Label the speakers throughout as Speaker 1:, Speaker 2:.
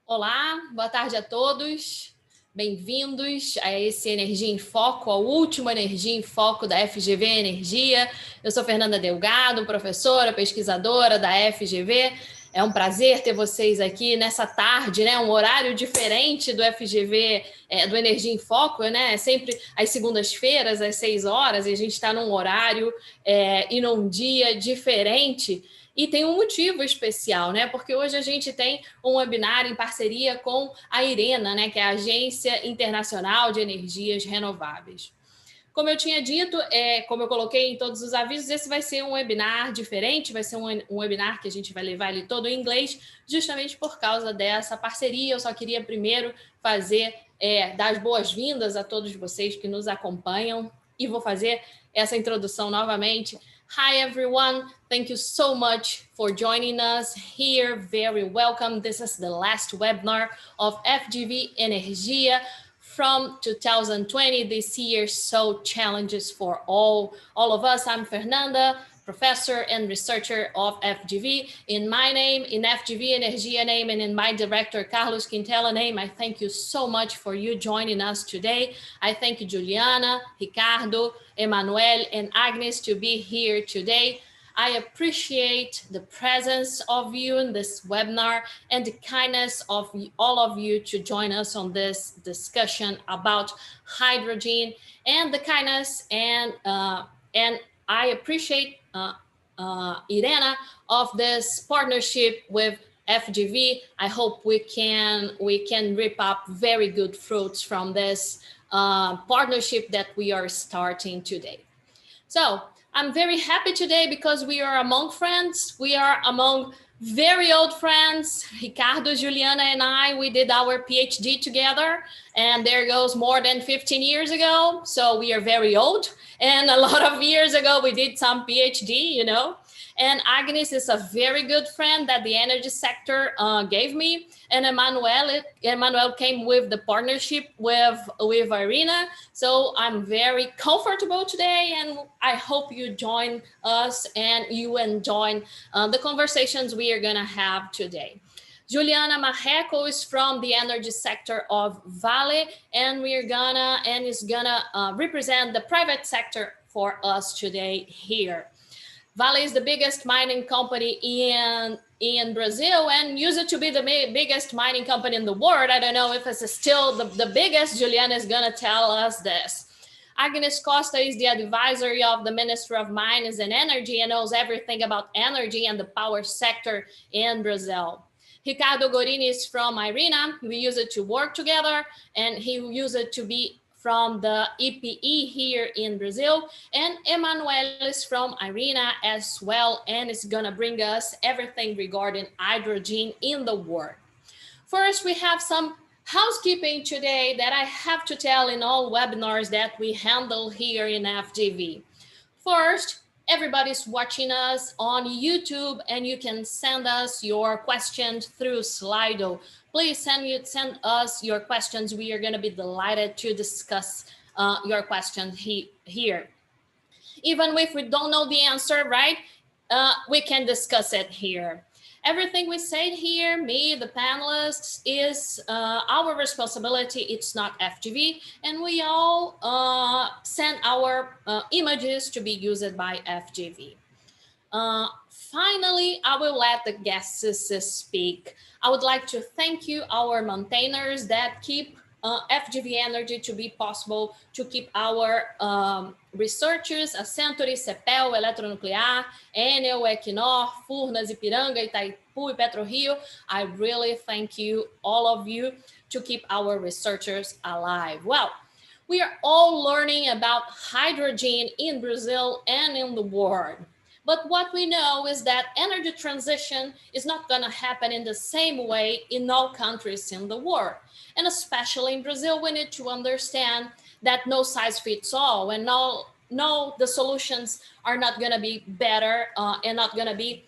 Speaker 1: Olá, boa tarde a todos. Bem-vindos a esse Energia em Foco, ao último Energia em Foco da FGV Energia. Eu sou Fernanda Delgado, professora, pesquisadora da FGV. É um prazer ter vocês aqui nessa tarde, né? Um horário diferente do FGV, do Energia em Foco, né? É sempre às segundas-feiras, às 6 horas, e a gente está num horário e num dia diferente. E tem um motivo especial, né? Porque hoje a gente tem um webinar em parceria com a IRENA, né? Que é a Agência Internacional de Energias Renováveis. Como eu tinha dito, como eu coloquei em todos os avisos, esse vai ser um webinar diferente, vai ser um webinar que a gente vai levar ele todo em inglês, justamente por causa dessa parceria. Eu só queria primeiro dar as boas-vindas a todos vocês que nos acompanham e vou fazer essa introdução novamente. Hi, everyone. Thank you so much for joining us here. Very welcome. This is the last webinar of FGV Energia from 2020 this year. So challenges for all of us. I'm Fernanda, professor and researcher of FGV. In my name, in FGV Energia name, and in my director, Carlos Quintela name, I thank you so much for you joining us today. I thank Juliana, Ricardo, Emanuele, and Agnes to be here today. I appreciate the presence of you in this webinar and the kindness of all of you to join us on this discussion about hydrogen, and the kindness and I appreciate IRENA of this partnership with FGV. I hope we can reap up very good fruits from this partnership that we are starting today. So I'm very happy today because we are among friends. We are among very old friends. Ricardo, Juliana, and I, we did our PhD together, and there goes more than 15 years ago. So we are very old. And a lot of years ago, we did some PhD, you know. And Agnes is a very good friend that the energy sector gave me. And Emanuele came with the partnership with IRENA. So I'm very comfortable today, and I hope you join us and you enjoy the conversations we are gonna have today. Juliana Marreco is from the energy sector of Vale, and is gonna represent the private sector for us today here. Vale is the biggest mining company in Brazil and used to be the biggest mining company in the world. I don't know if it's still the biggest. Juliana is going to tell us this. Agnes Costa is the advisor of the Ministry of Mines and Energy and knows everything about energy and the power sector in Brazil. Ricardo Gorini is from IRENA. We use it to work together, and he used it to be from the EPE here in Brazil, and Emanuele is from IRENA as well, and is gonna bring us everything regarding hydrogen in the world. First, we have some housekeeping today that I have to tell in all webinars that we handle here in FGV. First, everybody's watching us on YouTube, and you can send us your questions through Slido. Please send us your questions. We are going to be delighted to discuss your questions here. Even if we don't know the answer, right? We can discuss it here. Everything we say here, me, the panelists, is our responsibility. It's not FGV, and we all send our images to be used by FGV. Finally, I will let the guests speak. I would like to thank you, our maintainers that keep FGV Energy to be possible, to keep our researchers, a Century, CEPEL, Eletronuclear, Enel, Equinor, Furnas, Ipiranga, Itaipu, e PetroRio. I really thank you, all of you, to keep our researchers alive. Well, we are all learning about hydrogen in Brazil and in the world. But what we know is that energy transition is not going to happen in the same way in all countries in the world. And especially in Brazil, we need to understand that no size fits all, and no, the solutions are not going to be better and not going to be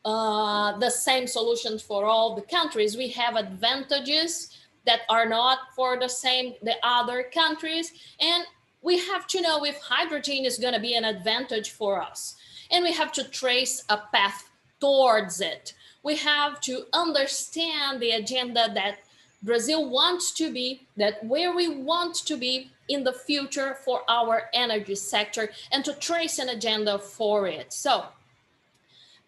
Speaker 1: the same solutions for all the countries. We have advantages that are not for the other countries, and we have to know if hydrogen is going to be an advantage for us. And we have to trace a path towards it. we have to understand the agenda that Brazil wants to be, that where we want to be in the future for our energy sector, and to trace an agenda for it. So,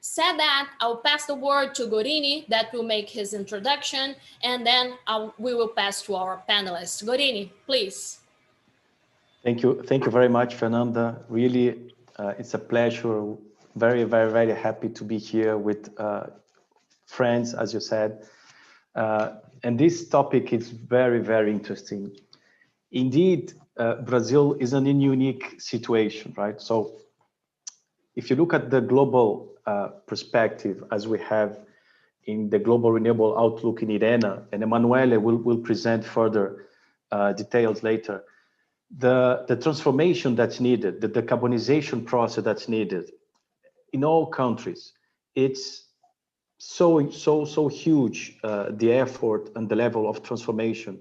Speaker 1: said that, I'll pass the word to Gorini that will make his introduction, and then we will pass to our panelists. Gorini, please.
Speaker 2: Thank you very much, Fernanda. Really, it's a pleasure. Very, very, very happy to be here with friends, as you said. And this topic is very, very interesting. Indeed, Brazil is in a unique situation, right? So if you look at the global perspective, as we have in the Global Renewable Outlook in IRENA, and Emanuele will present further details later, the transformation that's needed, the decarbonization process that's needed in all countries, it's so huge, the effort and the level of transformation,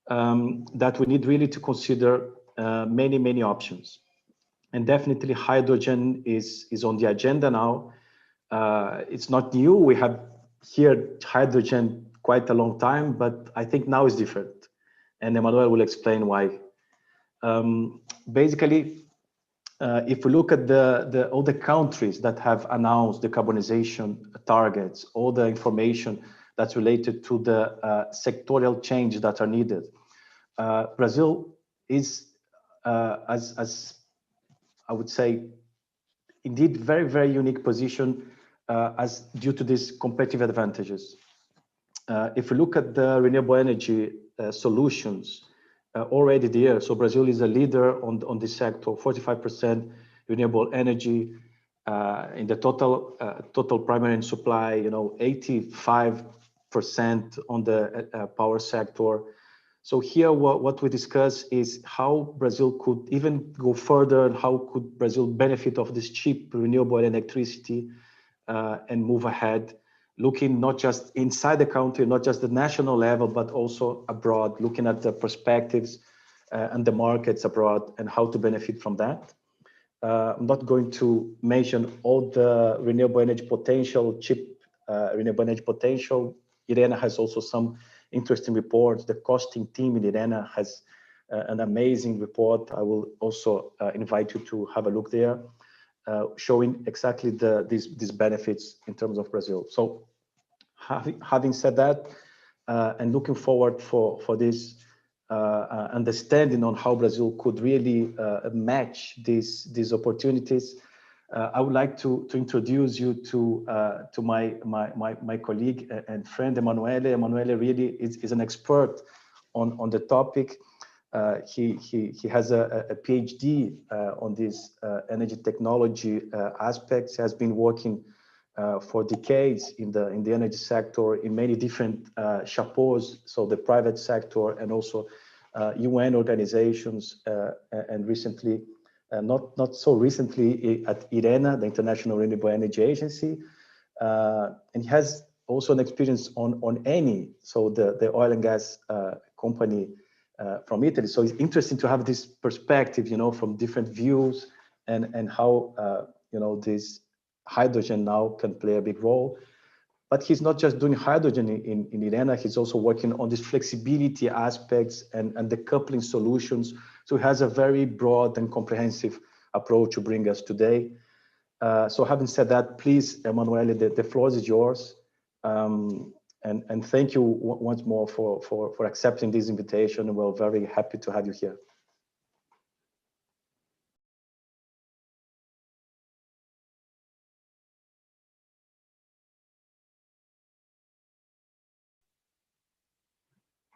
Speaker 2: that we need really to consider many options. And definitely hydrogen is on the agenda now. It's not new. We have heard hydrogen quite a long time, but I think now is different. And Emanuele will explain why. Basically, if we look at all the countries that have announced decarbonization targets, all the information that's related to the sectorial change that are needed, Brazil is, as I would say, indeed very unique position as due to these competitive advantages. If we look at the renewable energy solutions, already there, so Brazil is a leader on this sector, 45% renewable energy in the total primary supply, 85% on the power sector. So here, what we discuss is how Brazil could even go further, and how could Brazil benefit of this cheap renewable electricity and move ahead, looking not just inside the country, not just the national level, but also abroad, looking at the perspectives and the markets abroad and how to benefit from that. I'm not going to mention all the renewable energy potential, cheap renewable energy potential. IRENA has also some interesting reports. The costing team in IRENA has an amazing report. I will also invite you to have a look there, showing exactly these benefits in terms of Brazil. So having said that, and looking forward for this understanding on how Brazil could really match these opportunities, I would like to introduce you to my colleague and friend Emanuele. Emanuele really is an expert on the topic. He has a PhD on this energy technology aspects. He has been working for decades in the energy sector in many different chapeaux, so the private sector and also UN organizations, and recently, not so recently, at IRENA, the International Renewable Energy Agency, and he has also an experience on Eni, so the oil and gas company from Italy. So it's interesting to have this perspective, from different views, and how this hydrogen now can play a big role. But he's not just doing hydrogen in IRENA, he's also working on these flexibility aspects and the coupling solutions. So he has a very broad and comprehensive approach to bring us today. So having said that, please, Emanuele, the floor is yours. And thank you once more for accepting this invitation. We're very happy to have you here.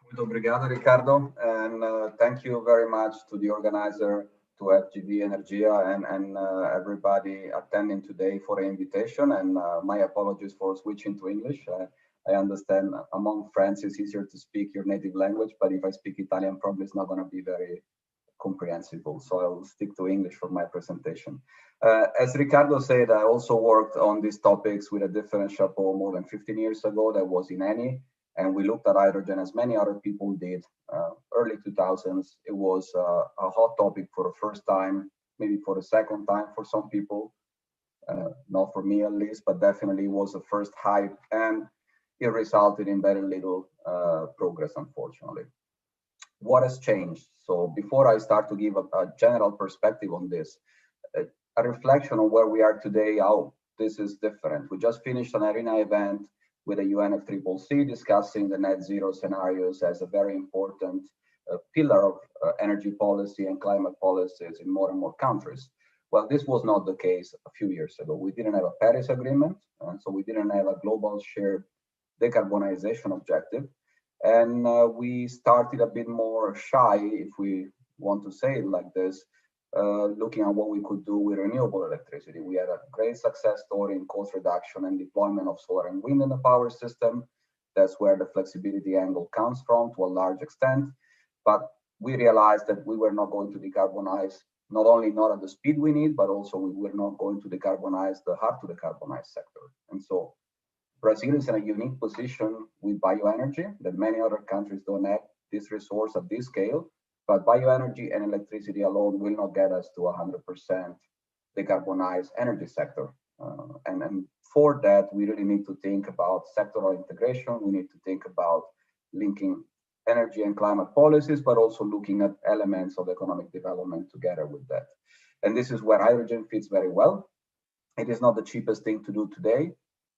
Speaker 3: Muito obrigado, Ricardo, and thank you very much to the organizer, to FGV ENERGIA, and everybody attending today for the invitation. And my apologies for switching to English. I understand among friends it's easier to speak your native language, but if I speak Italian, probably it's not going to be very comprehensible. So I'll stick to English for my presentation. As Ricardo said, I also worked on these topics with a different chapeau more than 15 years ago. That was in Eni. And we looked at hydrogen as many other people did. Early 2000s, it was a hot topic for the first time, maybe for the second time for some people. not for me at least, but definitely was the first hype, and it resulted in very little progress, unfortunately. What has changed? So before I start to give a general perspective on this, a reflection on where we are today, how this is different. We just finished an IRENA event with the UNFCCC discussing the net zero scenarios as a very important pillar of energy policy and climate policies in more and more countries. Well, this was not the case a few years ago. We didn't have a Paris Agreement, and so we didn't have a global shared decarbonization objective. And we started a bit more shy, if we want to say it like this, looking at what we could do with renewable electricity. We had a great success story in cost reduction and deployment of solar and wind in the power system. That's where the flexibility angle comes from to a large extent. But we realized that we were not going to decarbonize, not only not at the speed we need, but also we were not going to decarbonize the hard to decarbonize sector. And so Brazil is in a unique position with bioenergy that many other countries don't have this resource at this scale. But bioenergy and electricity alone will not get us to 100% decarbonized energy sector. And for that, we really need to think about sectoral integration. We need to think about linking energy and climate policies, but also looking at elements of economic development together with that. And this is where hydrogen fits very well. It is not the cheapest thing to do today,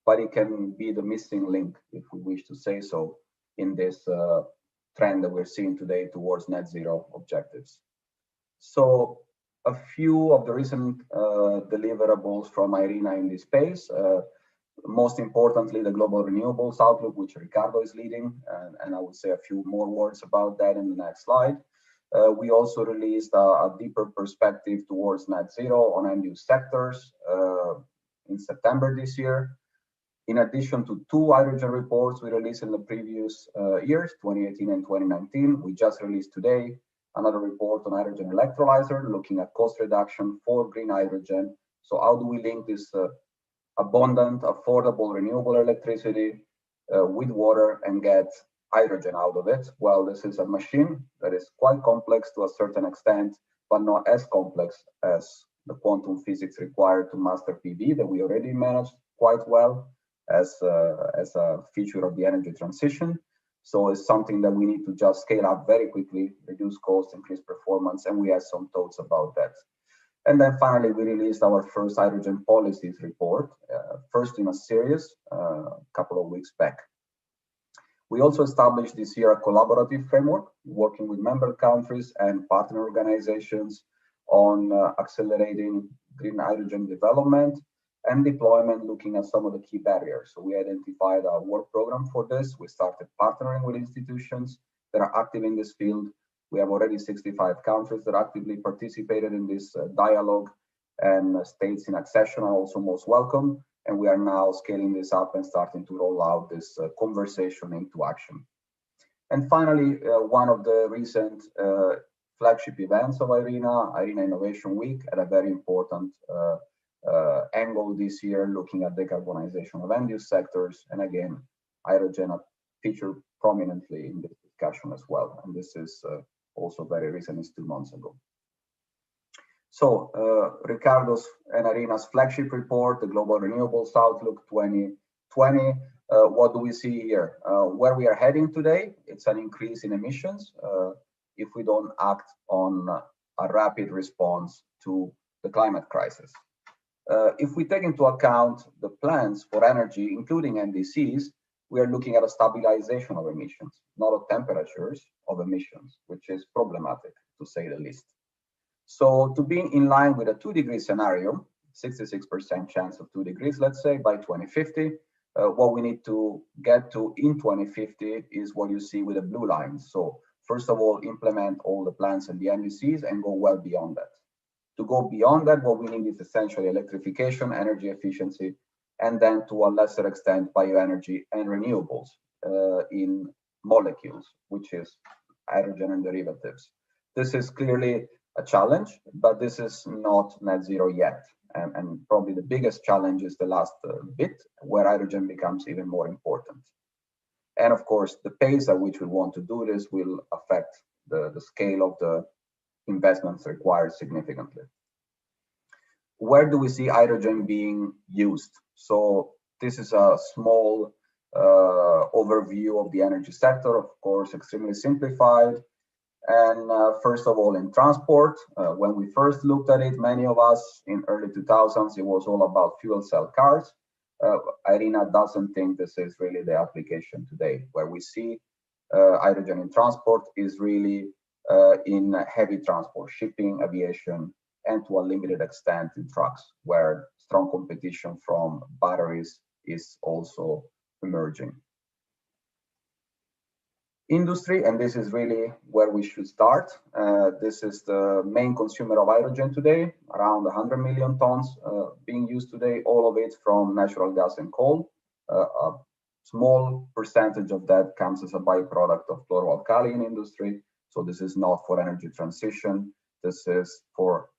Speaker 3: but it can be the missing link, if we wish to say so, in this trend that we're seeing today towards net zero objectives. So a few of the recent deliverables from IRENA in this space, most importantly, the global renewables outlook, which Ricardo is leading, and I would say a few more words about that in the next slide. We also released a deeper perspective towards net zero on end-use sectors in September this year. In addition to two hydrogen reports we released in the previous years, 2018 and 2019, we just released today another report on hydrogen electrolyzer, looking at cost reduction for green hydrogen. So how do we link this abundant, affordable, renewable electricity with water and get hydrogen out of it? Well, this is a machine that is quite complex to a certain extent, but not as complex as the quantum physics required to master PV that we already managed quite well as a feature of the energy transition. So it's something that we need to just scale up very quickly, reduce cost, increase performance, and we have some thoughts about that. And then finally, we released our first hydrogen policies report, first in a series, a couple of weeks back. We also established this year a collaborative framework, working with member countries and partner organizations on accelerating green hydrogen development and deployment, looking at some of the key barriers. So we identified a work program for this. We started partnering with institutions that are active in this field. We have already 65 countries that actively participated in this dialogue, and states in accession are also most welcome. And we are now scaling this up and starting to roll out this conversation into action. And finally, one of the recent flagship events of IRENA Innovation Week, at a very important angle this year, looking at decarbonization of end-use sectors. And again, hydrogen featured prominently in this discussion as well. And this is also very recent, it's 2 months ago. So Ricardo's and IRENA's flagship report, the Global Renewables Outlook 2020. What do we see here? Where we are heading today, it's an increase in emissions if we don't act on a rapid response to the climate crisis. If we take into account the plans for energy, including NDCs, we are looking at a stabilization of emissions, not of temperatures of emissions, which is problematic, to say the least. So to be in line with a 2-degree scenario, 66% chance of 2 degrees, let's say, by 2050, what we need to get to in 2050 is what you see with the blue lines. So first of all, implement all the plans and the NDCs and go well beyond that. To go beyond that, what we need is essentially electrification, energy efficiency, and then to a lesser extent, bioenergy and renewables in molecules, which is hydrogen and derivatives. This is clearly a challenge, but this is not net zero yet. And probably the biggest challenge is the last bit, where hydrogen becomes even more important. And of course, the pace at which we want to do this will affect the scale of the investments required significantly. where do we see hydrogen being used? So this is a small overview of the energy sector, of course, extremely simplified. And first of all, in transport, when we first looked at it, many of us in early 2000s, it was all about fuel cell cars. IRENA doesn't think this is really the application today. Where we see hydrogen in transport is really in heavy transport, shipping, aviation, and to a limited extent in trucks, where strong competition from batteries is also emerging. Industry, and this is really where we should start. This is the main consumer of hydrogen today, around 100 million tons being used today, all of it from natural gas and coal. A small percentage of that comes as a byproduct of chloroalkali in industry. So this is not for energy transition. This is for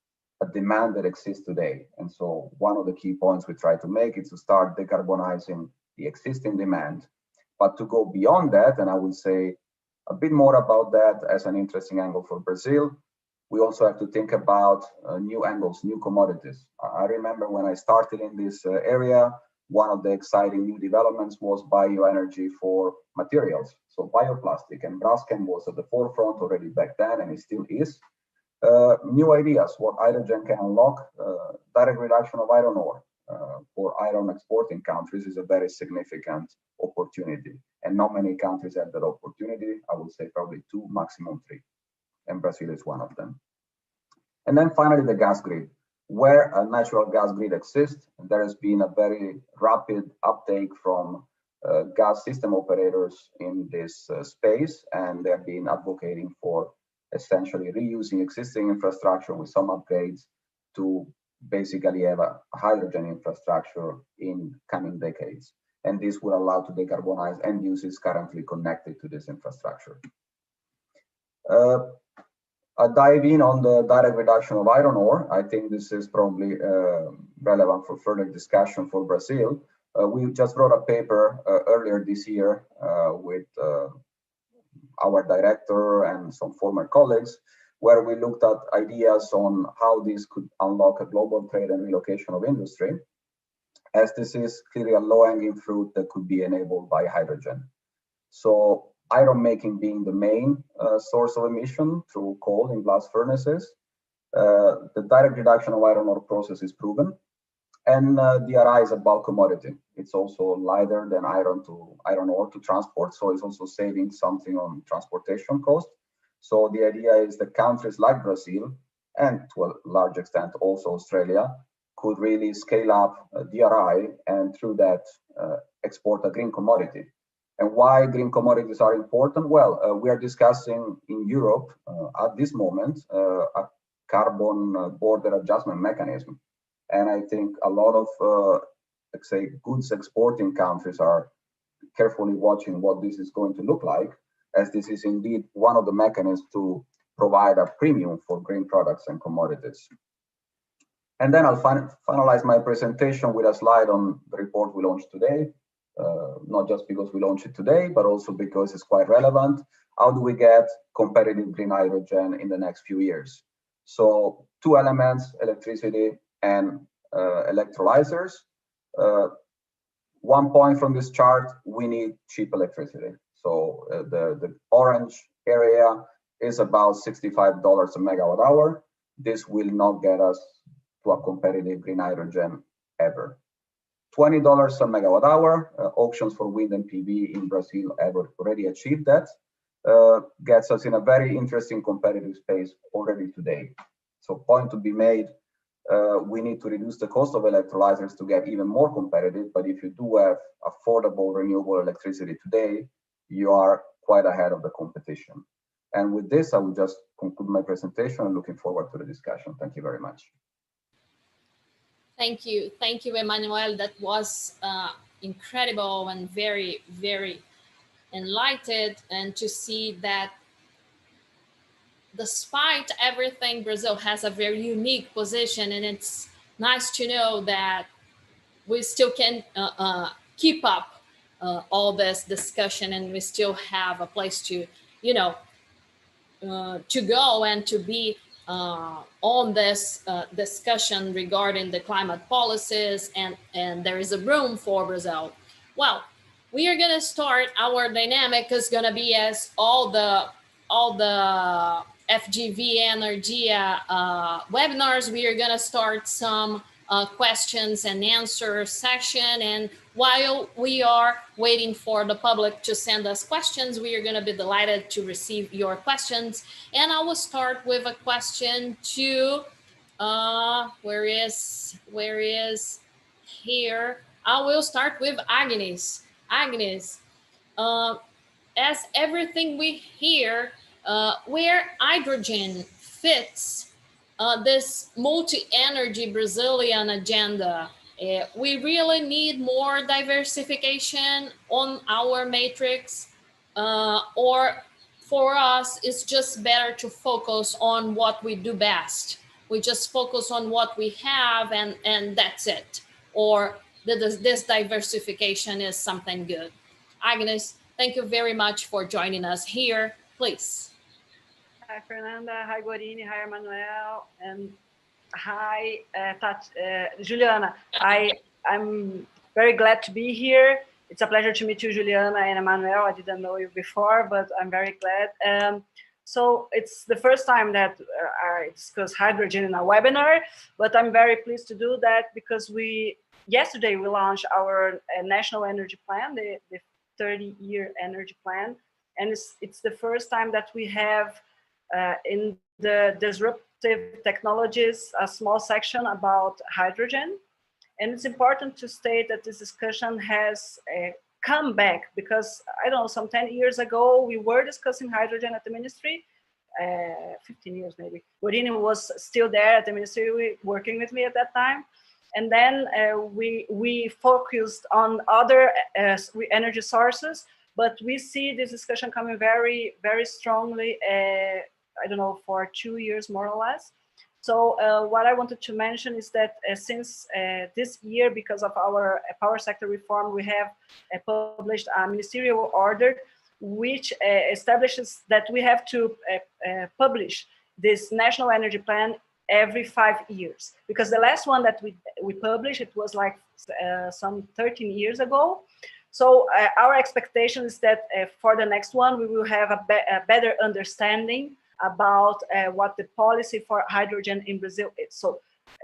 Speaker 3: a demand that exists today. And so one of the key points we try to make is to start decarbonizing the existing demand. But to go beyond that, and I will say a bit more about that as an interesting angle for Brazil, we also have to think about new angles, new commodities. I remember when I started in this area, one of the exciting new developments was bioenergy for materials. So bioplastic, and Braskem was at the forefront already back then, and it still is. New ideas, what hydrogen can unlock, direct reduction of iron ore for iron exporting countries is a very significant opportunity. And not many countries have that opportunity. I would say probably 2, maximum 3. And Brazil is one of them. And then finally, the gas grid. Where a natural gas grid exists, there has been a very rapid uptake from gas system operators in this space, and they have been advocating for essentially reusing existing infrastructure with some upgrades to basically have a hydrogen infrastructure in coming decades. And this will allow to decarbonize end uses currently connected to this infrastructure. A dive in on the direct reduction of iron ore. I think this is probably relevant for further discussion for Brazil. We just wrote a paper earlier this year with our director and some former colleagues, where we looked at ideas on how this could unlock a global trade and relocation of industry, as this is clearly a low-hanging fruit that could be enabled by hydrogen. So iron making being the main source of emission through coal in blast furnaces, the direct reduction of iron ore process is proven, and DRI is a bulk commodity. It's also lighter than iron ore to transport, so it's also saving something on transportation cost. So the idea is that countries like Brazil, and to a large extent also Australia, could really scale up DRI and through that export a green commodity. And why green commodities are important? Well, we are discussing in Europe at this moment a carbon border adjustment mechanism. And I think a lot of, let's say, goods exporting countries are carefully watching what this is going to look like, as this is indeed one of the mechanisms to provide a premium for green products and commodities. And then I'll finalize my presentation with a slide on the report we launched today, not just because we launched it today, but also because it's quite relevant. How do we get competitive green hydrogen in the next few years? So 2 elements, electricity and electrolyzers. 1 point from this chart, we need cheap electricity. So the orange area is about $65 a megawatt hour. This will not get us to a competitive green hydrogen ever. $20 a megawatt hour, auctions for wind and PV in Brazil have already achieved that, gets us in a very interesting competitive space already today. So point to be made, we need to reduce the cost of electrolyzers to get even more competitive, but if you do have affordable renewable electricity today, you are quite ahead of the competition. And with this, I will just conclude my presentation and looking forward to the discussion. Thank you very much.
Speaker 1: Thank you, Emanuele. That was incredible and very, very enlightened, and to see that despite everything, Brazil has a very unique position, and it's nice to know that we still can keep up all this discussion, and we still have a place to, to go and to be on this discussion regarding the climate policies, and there is a room for Brazil. Well, we are going to start. Our dynamic is going to be as all the FGV ENERGIA webinars. We are going to start some questions and answer session, and while we are waiting for the public to send us questions, we are going to be delighted to receive your questions. And I will start with a question to where is here? I will start with Agnes. Agnes, as everything we hear, where hydrogen fits this multi-energy Brazilian agenda, we really need more diversification on our matrix, or for us, it's just better to focus on what we do best. We just focus on what we have and that's it. Or this diversification is something good. Agnes, thank you very much for joining us here. Please.
Speaker 4: Hi, Fernanda. Hi, Gorini. Hi, Emanuele. And hi, Juliana. I'm very glad to be here. It's a pleasure to meet you, Juliana and Emanuele. I didn't know you before, but I'm very glad. So it's the first time that I discuss hydrogen in a webinar, but I'm very pleased to do that because yesterday we launched our national energy plan, the 30-year energy plan, and it's the first time that we have in the disruptive technologies a small section about hydrogen. And it's important to state that this discussion has come back because, I don't know, some 10 years ago, we were discussing hydrogen at the ministry, 15 years maybe. Gorini was still there at the ministry working with me at that time. And then we focused on other energy sources, but we see this discussion coming very, very strongly, I don't know, for 2 years more or less. So what I wanted to mention is that since this year, because of our power sector reform, we have published a ministerial order which establishes that we have to publish this national energy plan every 5 years. Because the last one that we published, it was like some 13 years ago. So our expectation is that for the next one, we will have a better understanding about what the policy for hydrogen in Brazil is. So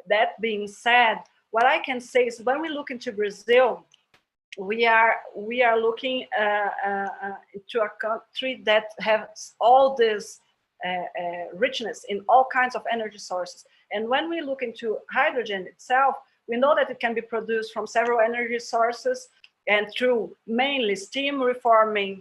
Speaker 4: that being said, what I can say is when we look into Brazil, we are looking into a country that has all this richness in all kinds of energy sources. And when we look into hydrogen itself, we know that it can be produced from several energy sources and through mainly steam reforming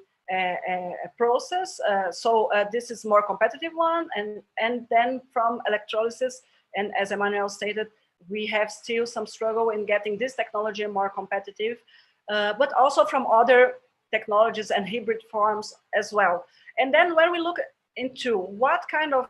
Speaker 4: process. So this is more competitive one, and then from electrolysis, and as Emanuele stated, we have still some struggle in getting this technology more competitive, but also from other technologies and hybrid forms as well. And then when we look into what kind of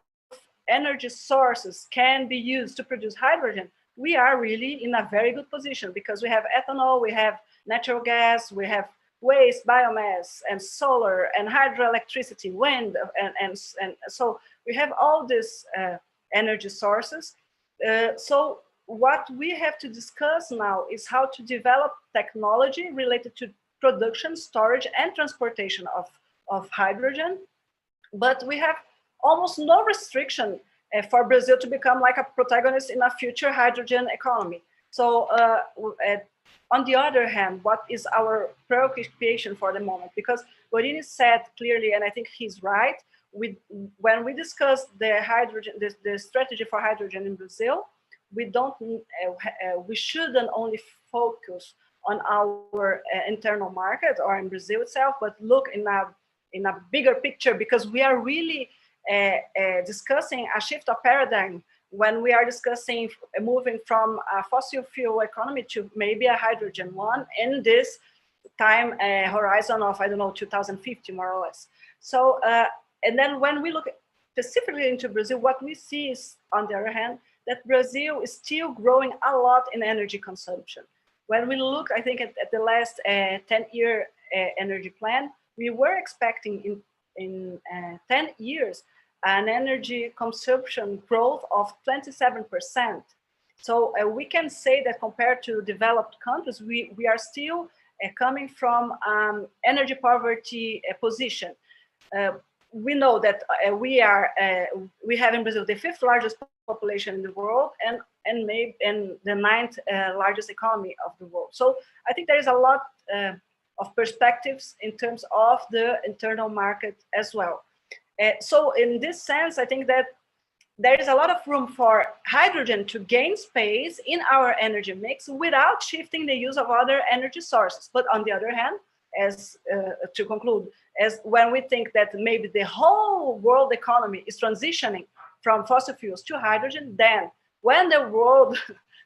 Speaker 4: energy sources can be used to produce hydrogen, we are really in a very good position because we have ethanol, we have natural gas, we have waste, biomass, and solar, and hydroelectricity, wind, and so we have all these energy sources. So what we have to discuss now is how to develop technology related to production, storage, and transportation of hydrogen. But we have almost no restriction for Brazil to become like a protagonist in a future hydrogen economy. So on the other hand, what is our preoccupation for the moment? Because Gorini said clearly, and I think he's right, when we discuss the hydrogen, the strategy for hydrogen in Brazil, we shouldn't only focus on our internal market or in Brazil itself, but look in a bigger picture, because we are really discussing a shift of paradigm when we are discussing moving from a fossil fuel economy to maybe a hydrogen one in this time horizon of, I don't know, 2050 more or less. So, and then when we look specifically into Brazil, what we see is, on the other hand, that Brazil is still growing a lot in energy consumption. When we look, I think, at the last 10-year energy plan, we were expecting in 10 years an energy consumption growth of 27%. So we can say that compared to developed countries, we are still coming from energy poverty position. We know that we have in Brazil the 5th largest population in the world and the 9th largest economy of the world. So I think there is a lot of perspectives in terms of the internal market as well. So in this sense, I think that there is a lot of room for hydrogen to gain space in our energy mix without shifting the use of other energy sources. But on the other hand, as to conclude, as when we think that maybe the whole world economy is transitioning from fossil fuels to hydrogen, then when the world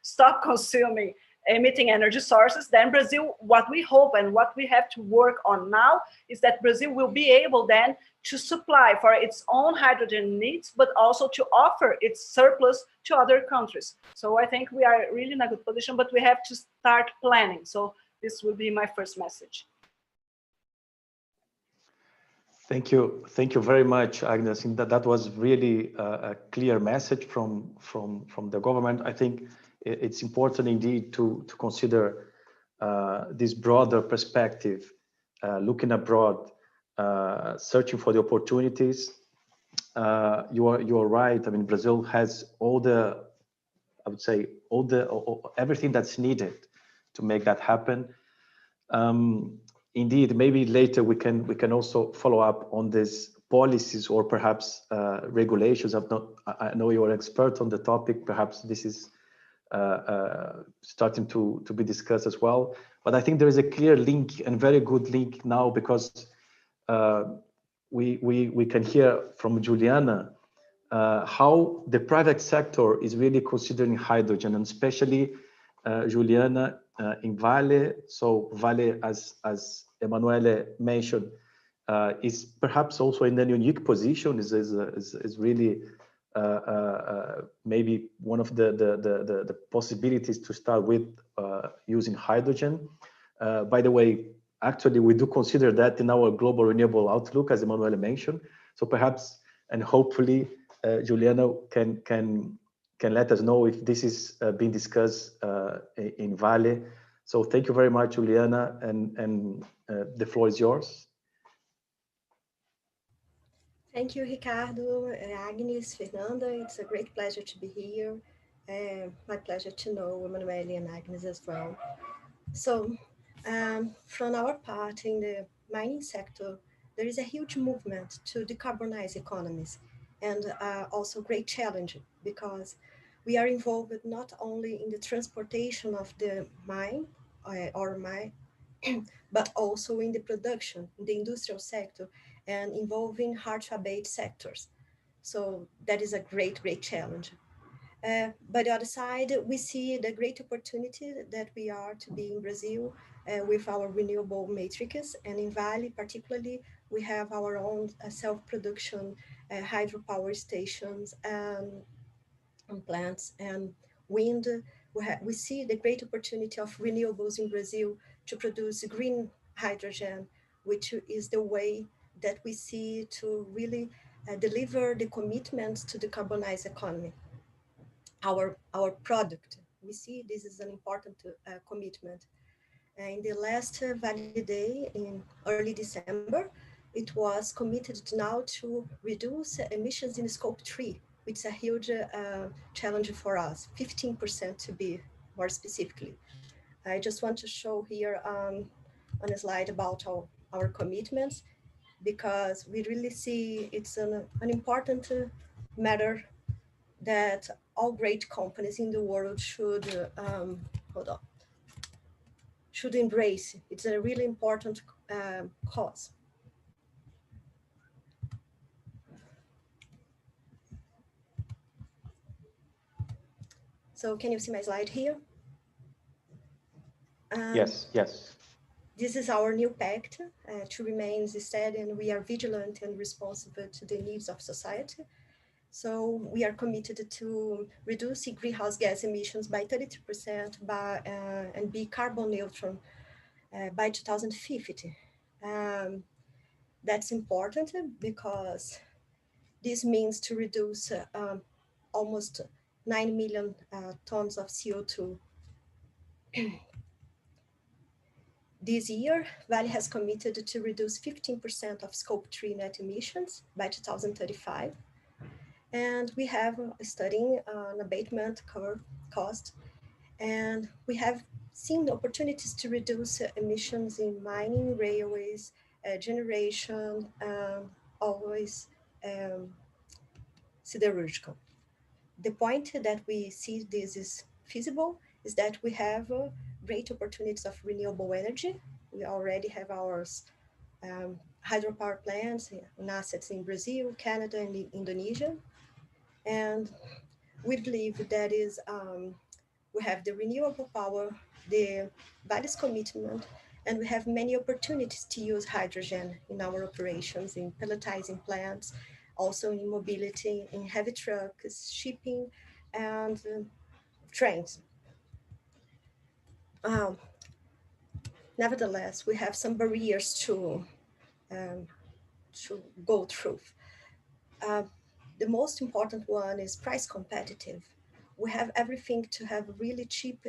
Speaker 4: stop consuming emitting energy sources, then Brazil, what we hope and what we have to work on now is that Brazil will be able then to supply for its own hydrogen needs, but also to offer its surplus to other countries. So I think we are really in a good position, but we have to start planning. So this will be my first message.
Speaker 2: Thank you very much, Agnes. And that was really a clear message from the government. I think it's important indeed to consider this broader perspective, looking abroad, searching for the opportunities. You are right. I mean, Brazil has everything that's needed to make that happen. Indeed, maybe later we can also follow up on these policies or perhaps regulations. I know you're an expert on the topic. Perhaps this is starting to be discussed as well. But I think there is a clear link and very good link now, because we can hear from Juliana how the private sector is really considering hydrogen, and especially Juliana in Vale. So Vale, as Emanuele mentioned, is perhaps also in a unique position. Is really maybe one of the possibilities to start with using hydrogen. By the way, actually, we do consider that in our global renewable outlook, as Emanuele mentioned. So perhaps and hopefully, Juliana can let us know if this is being discussed in Vale. So thank you very much, Juliana, and the floor is yours.
Speaker 5: Thank you, Ricardo, Agnes, Fernanda. It's a great pleasure to be here. My pleasure to know Emanuele and Agnes as well. So from our part in the mining sector, there is a huge movement to decarbonize economies, and also great challenge, because we are involved not only in the transportation of the mine, but also in the production, in the industrial sector, and involving hard to abate sectors. So that is a great challenge. By the other side, we see the great opportunity that we are to be in Brazil with our renewable matrix, and in Vale particularly, we have our own self-production hydropower stations and plants and wind. We see the great opportunity of renewables in Brazil to produce green hydrogen, which is the way that we see to really deliver the commitments to decarbonize economy. Our product, we see this is an important commitment. In the last Vale Day in early December, it was committed now to reduce emissions in scope 3, which is a huge challenge for us, 15% to be more specifically. I just want to show here on a slide about our commitments, because we really see it's an important matter that all great companies in the world should, should embrace. It's a really important cause. So can you see my slide here?
Speaker 2: Yes.
Speaker 5: This is our new pact to remain steady, and we are vigilant and responsive to the needs of society. So we are committed to reducing greenhouse gas emissions by 33% and be carbon neutral by 2050. That's important because This means to reduce almost 9 million tons of CO2. This year, Vale has committed to reduce 15% of scope 3 net emissions by 2035. And we have studying an abatement curve cost. And we have seen opportunities to reduce emissions in mining, railways, generation, always siderurgical. The point that we see this is feasible is that we have great opportunities of renewable energy. We already have our hydropower plants and assets in Brazil, Canada, and Indonesia. And we believe that is, we have the renewable power, the Vale's commitment, and we have many opportunities to use hydrogen in our operations, in pelletizing plants, also in mobility, in heavy trucks, shipping, and trains. Nevertheless, we have some barriers to go through. The most important one is price competitive. We have everything to have really cheap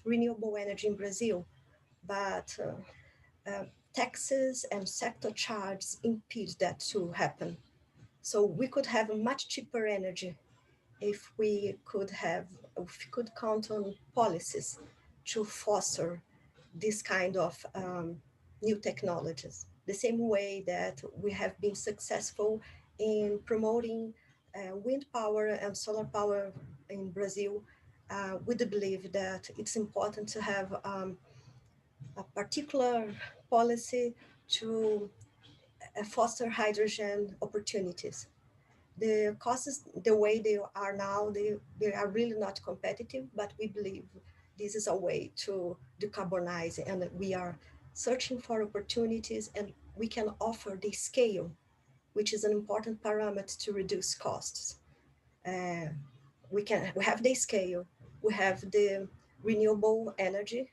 Speaker 5: renewable energy in Brazil, but taxes and sector charges impede that to happen. So we could have much cheaper energy if we could count on policies to foster this kind of new technologies. The same way that we have been successful in promoting wind power and solar power in Brazil, we do believe that it's important to have a particular policy to foster hydrogen opportunities. The costs, the way they are now, they are really not competitive, but we believe this is a way to decarbonize, and we are searching for opportunities, and we can offer the scale, which is an important parameter to reduce costs. We have the scale, we have the renewable energy,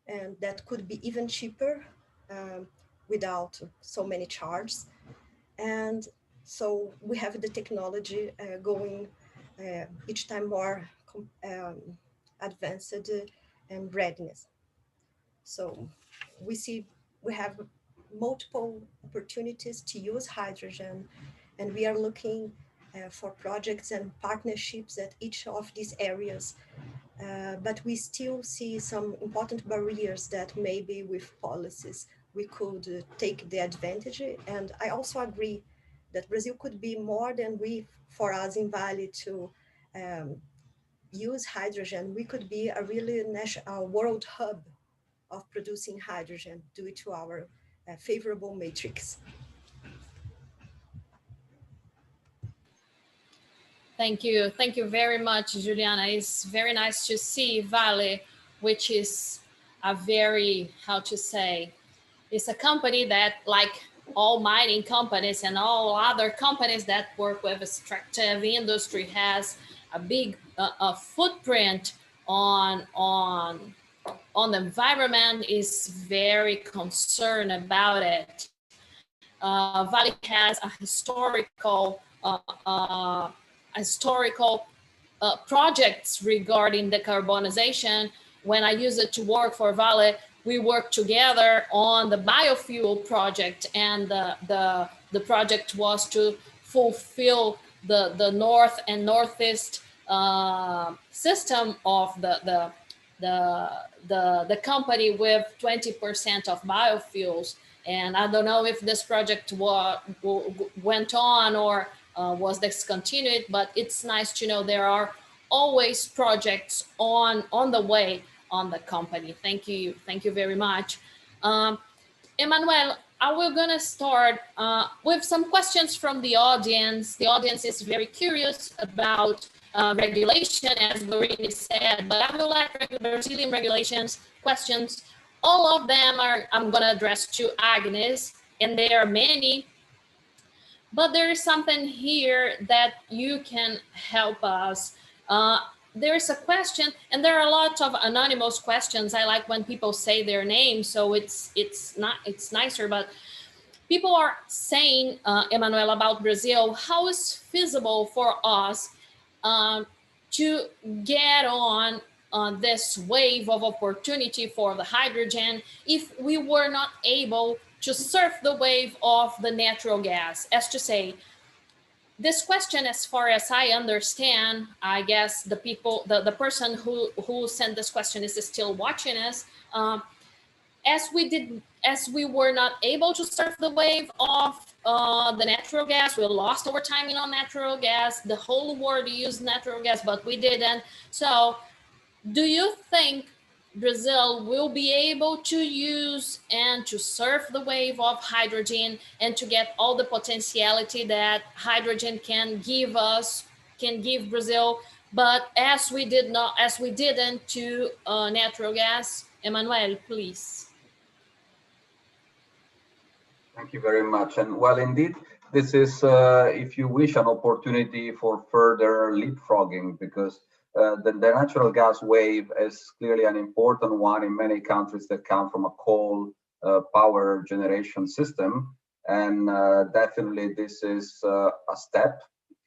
Speaker 5: and that could be even cheaper without so many charges. And so we have the technology going each time more advanced and readiness. So we have multiple opportunities to use hydrogen, and we are looking for projects and partnerships at each of these areas. But we still see some important barriers that maybe with policies we could take the advantage. And I also agree that Brazil could be more than for us in Vale to use hydrogen. We could be a really national world hub of producing hydrogen due to our favorable matrix.
Speaker 1: Thank you very much, Juliana. It's very nice to see Vale, which is a very, it's a company that, like all mining companies and all other companies that work with extractive industry, has a big footprint on the environment, is very concerned about it. Vale has a historical projects regarding decarbonization. When I used it to work for Vale, we worked together on the biofuel project, and the project was to fulfill the north and northeast system of the company with 20% of biofuels. And I don't know if this project went on or was discontinued, but it's nice to know there are always projects on the way on the company. Thank you very much. Emanuele, we're gonna start with some questions from the audience. The audience is very curious about regulation, as Gorini said, but I will let Brazilian regulations questions. All of them I'm gonna address to Agnes, and there are many. But there is something here that you can help us. There is a question, and there are a lot of anonymous questions. I like when people say their name, so it's nicer. But people are saying, Emanuele, about Brazil, how is feasible for us to get on this wave of opportunity for the hydrogen if we were not able to surf the wave of the natural gas? As to say, this question, as far as I understand, I guess the people, the person who sent this question is still watching us. As we were not able to surf the wave of the natural gas, we lost our timing on natural gas. The whole world used natural gas, but we didn't. So do you think Brazil will be able to use and to surf the wave of hydrogen and to get all the potentiality that hydrogen can give us, can give Brazil, but as we didn't to natural gas? Emanuele, please.
Speaker 3: Thank you very much. And well, indeed, this is, if you wish, an opportunity for further leapfrogging, because the natural gas wave is clearly an important one in many countries that come from a coal power generation system. And definitely this is a step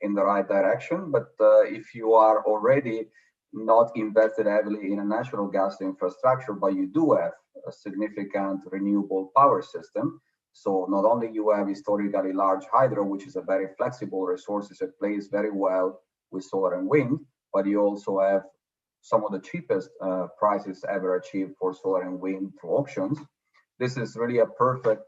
Speaker 3: in the right direction. But if you are already not invested heavily in a natural gas infrastructure, but you do have a significant renewable power system, so not only you have historically large hydro, which is a very flexible resource that plays very well with solar and wind, but you also have some of the cheapest prices ever achieved for solar and wind through auctions. This is really a perfect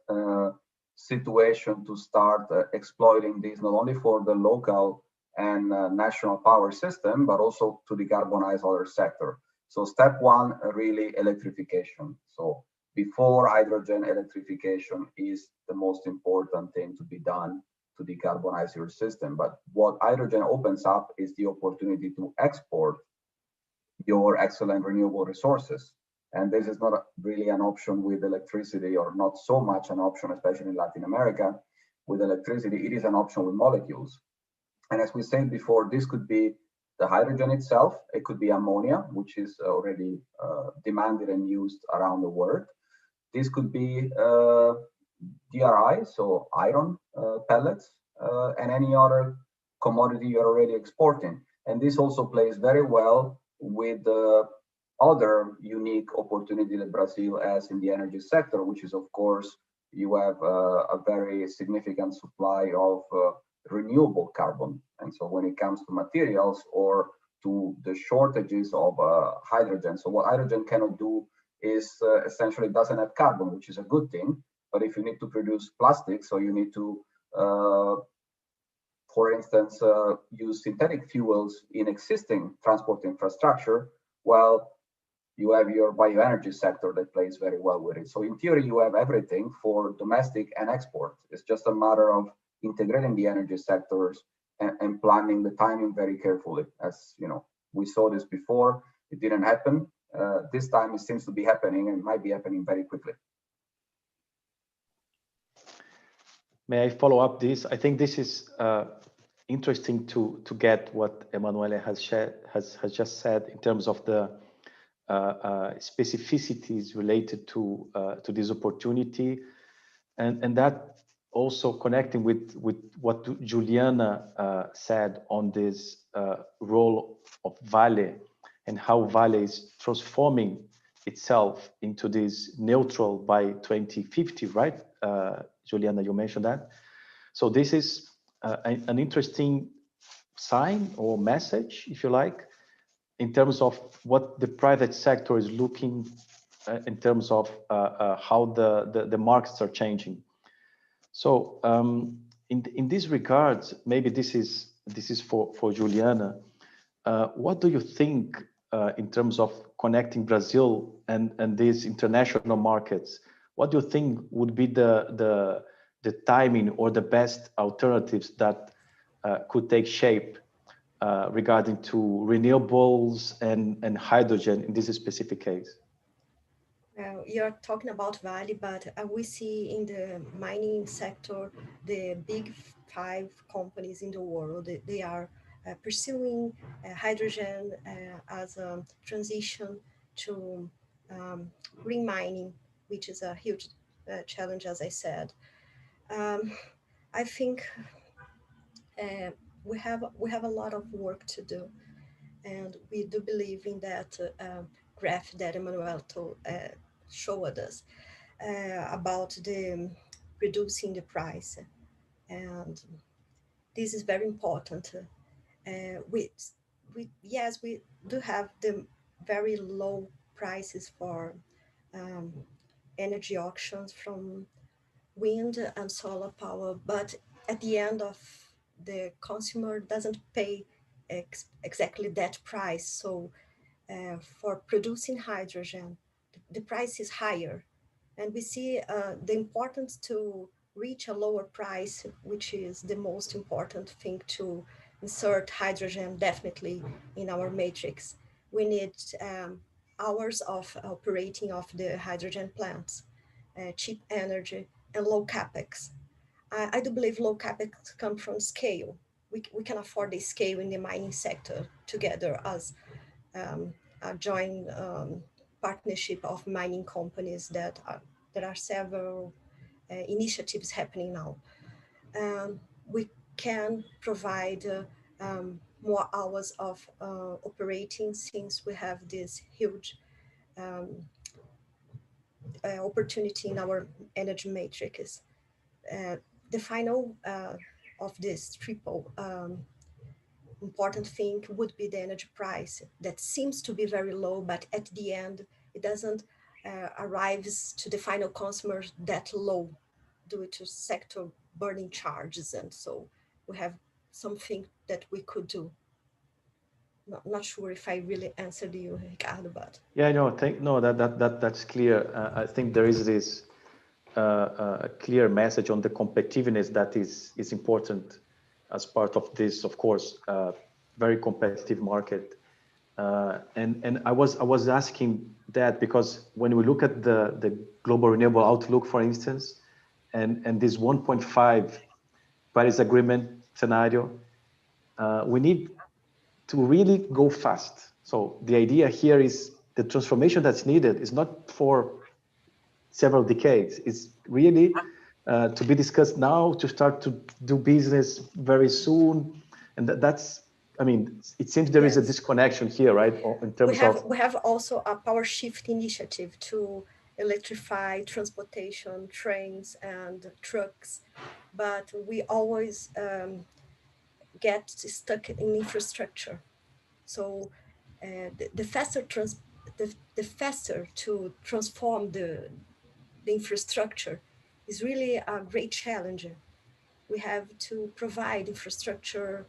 Speaker 3: situation to start exploiting this, not only for the local and national power system, but also to decarbonize other sector. So step one, really electrification. So before hydrogen, electrification is the most important thing to be done to decarbonize your system. But what hydrogen opens up is the opportunity to export your excellent renewable resources. And this is not really an option with electricity, or not so much an option, especially in Latin America. With electricity, it is an option with molecules. And as we said before, this could be the hydrogen itself. It could be ammonia, which is already demanded and used around the world. This could be DRI, so iron pellets, and any other commodity you're already exporting. And this also plays very well with the other unique opportunity that Brazil has in the energy sector, which is, of course, you have a very significant supply of renewable carbon. And so when it comes to materials or to the shortages of hydrogen, so what hydrogen cannot do is essentially doesn't have carbon, which is a good thing. But if you need to produce plastics, or you need to, for instance, use synthetic fuels in existing transport infrastructure, well, you have your bioenergy sector that plays very well with it. So in theory, you have everything for domestic and export. It's just a matter of integrating the energy sectors and planning the timing very carefully. As you know, we saw this before, it didn't happen. This time it seems to be happening, and might be happening very quickly.
Speaker 2: May I follow up this? I think this is interesting to get what Emanuele has just said in terms of the specificities related to this opportunity, and that also connecting with what Juliana said on this role of Vale, and how Vale is transforming itself into this neutral by 2050, right? Juliana, you mentioned that. So this is an interesting sign or message, if you like, in terms of what the private sector is looking in terms of how the markets are changing. So in this regard, maybe this is for Juliana. What do you think in terms of connecting Brazil and these international markets? What do you think would be the timing or the best alternatives that could take shape regarding to renewables and hydrogen in this specific case?
Speaker 5: You're talking about Vale, but we see in the mining sector, the big 5 companies in the world, they are pursuing hydrogen as a transition to green mining, which is a huge challenge, as I said. I think we have a lot of work to do, and we do believe in that graph that Emanuele showed us about the reducing the price, and this is very important. Yes, we do have the very low prices for energy auctions from wind and solar power, but at the end of the consumer doesn't pay exactly that price. So for producing hydrogen, the price is higher. And we see the importance to reach a lower price, which is the most important thing to insert hydrogen definitely in our matrix. We need hours of operating of the hydrogen plants, cheap energy, and low capex. I do believe low capex come from scale. We can afford the scale in the mining sector together as a joint partnership of mining companies that there are several initiatives happening now. We can provide more hours of operating since we have this huge opportunity in our energy matrix. The final of this triple important thing would be the energy price that seems to be very low, but at the end, it doesn't arrives to the final consumer that low due to sector burning charges. And so we have something that we could do. Not sure if I really answered you, Ricardo, but.
Speaker 2: Yeah, no, that's clear. I think there is this a clear message on the competitiveness that is important as part of this, of course, very competitive market. And I was asking that because when we look at the global renewable outlook, for instance, and this 1.5 Paris Agreement scenario, we need to really go fast. So the idea here is the transformation that's needed is not for several decades. It's really to be discussed now, to start to do business very soon. And that's, I mean, it seems there is a disconnection here, right? In terms
Speaker 5: we have also a power shift initiative to electrify transportation, trains and trucks, but we always get stuck in infrastructure. So the faster to transform the infrastructure is really a great challenge. We have to provide infrastructure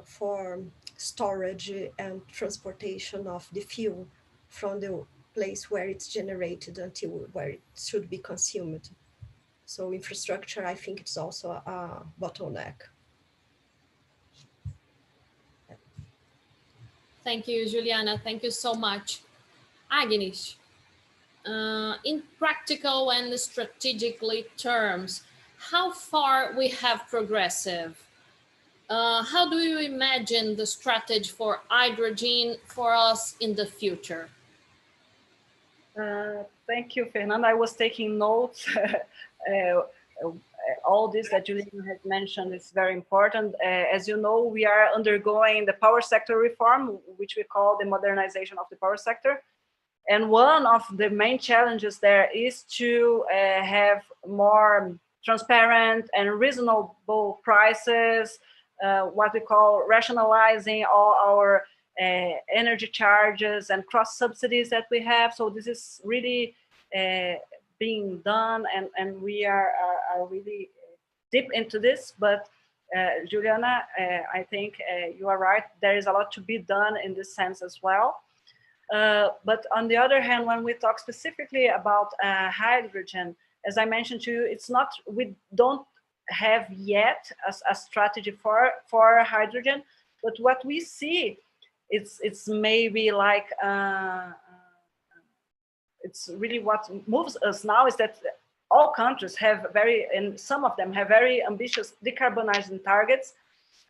Speaker 5: for storage and transportation of the fuel from the place where it's generated until where it should be consumed. So infrastructure, I think it's also a bottleneck.
Speaker 1: Thank you, Juliana. Thank you so much. Agnes, in practical and strategically terms, how far we have progressive? How do you imagine the strategy for hydrogen for us in the future?
Speaker 4: Thank you, Fernanda. I was taking notes. All this that Juliana has mentioned is very important. As you know, we are undergoing the power sector reform, which we call the modernization of the power sector. And one of the main challenges there is to have more transparent and reasonable prices, what we call rationalizing all our energy charges and cross subsidies that we have. So this is really being done, and we are really deep into this. But Juliana, I think you are right. There is a lot to be done in this sense as well. But on the other hand, when we talk specifically about hydrogen, as I mentioned to you, it's not, we don't have yet a strategy for hydrogen, but what we see, it's maybe like, it's really what moves us now is that all countries have and some of them have very ambitious decarbonizing targets,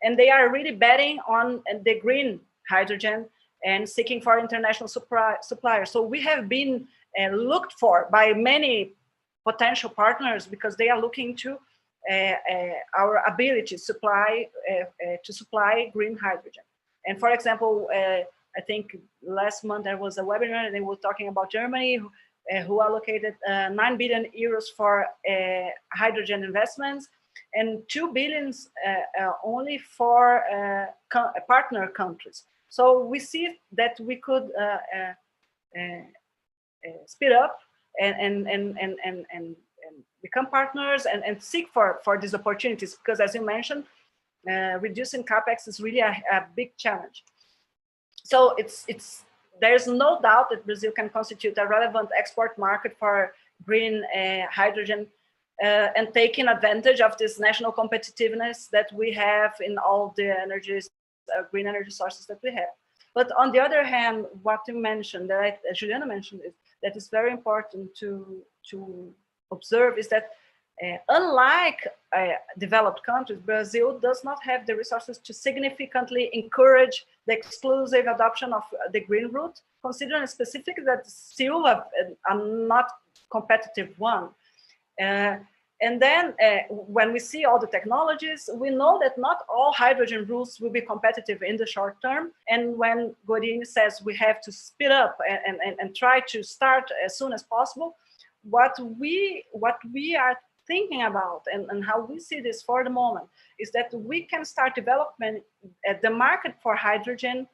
Speaker 4: and they are really betting on the green hydrogen and seeking for international suppliers. So we have been looked for by many potential partners because they are looking to our ability to supply green hydrogen. And for example, I think last month there was a webinar and they were talking about Germany, who allocated 9 billion euros for hydrogen investments, and 2 billion only for partner countries. So we see that we could speed up and become partners and seek for these opportunities, because as you mentioned, reducing capex is really a big challenge. So there's no doubt that Brazil can constitute a relevant export market for green hydrogen, and taking advantage of this national competitiveness that we have in all the energies, green energy sources that we have. But on the other hand, what you mentioned, that Juliana mentioned, is that is very important to observe is that unlike developed countries, Brazil does not have the resources to significantly encourage the exclusive adoption of the green route, considering specifically that still a not competitive one. And then when we see all the technologies, we know that not all hydrogen routes will be competitive in the short term. And when Gorini says we have to speed up and try to start as soon as possible, what we are thinking about and how we see this for the moment is that we can start development at the market for hydrogen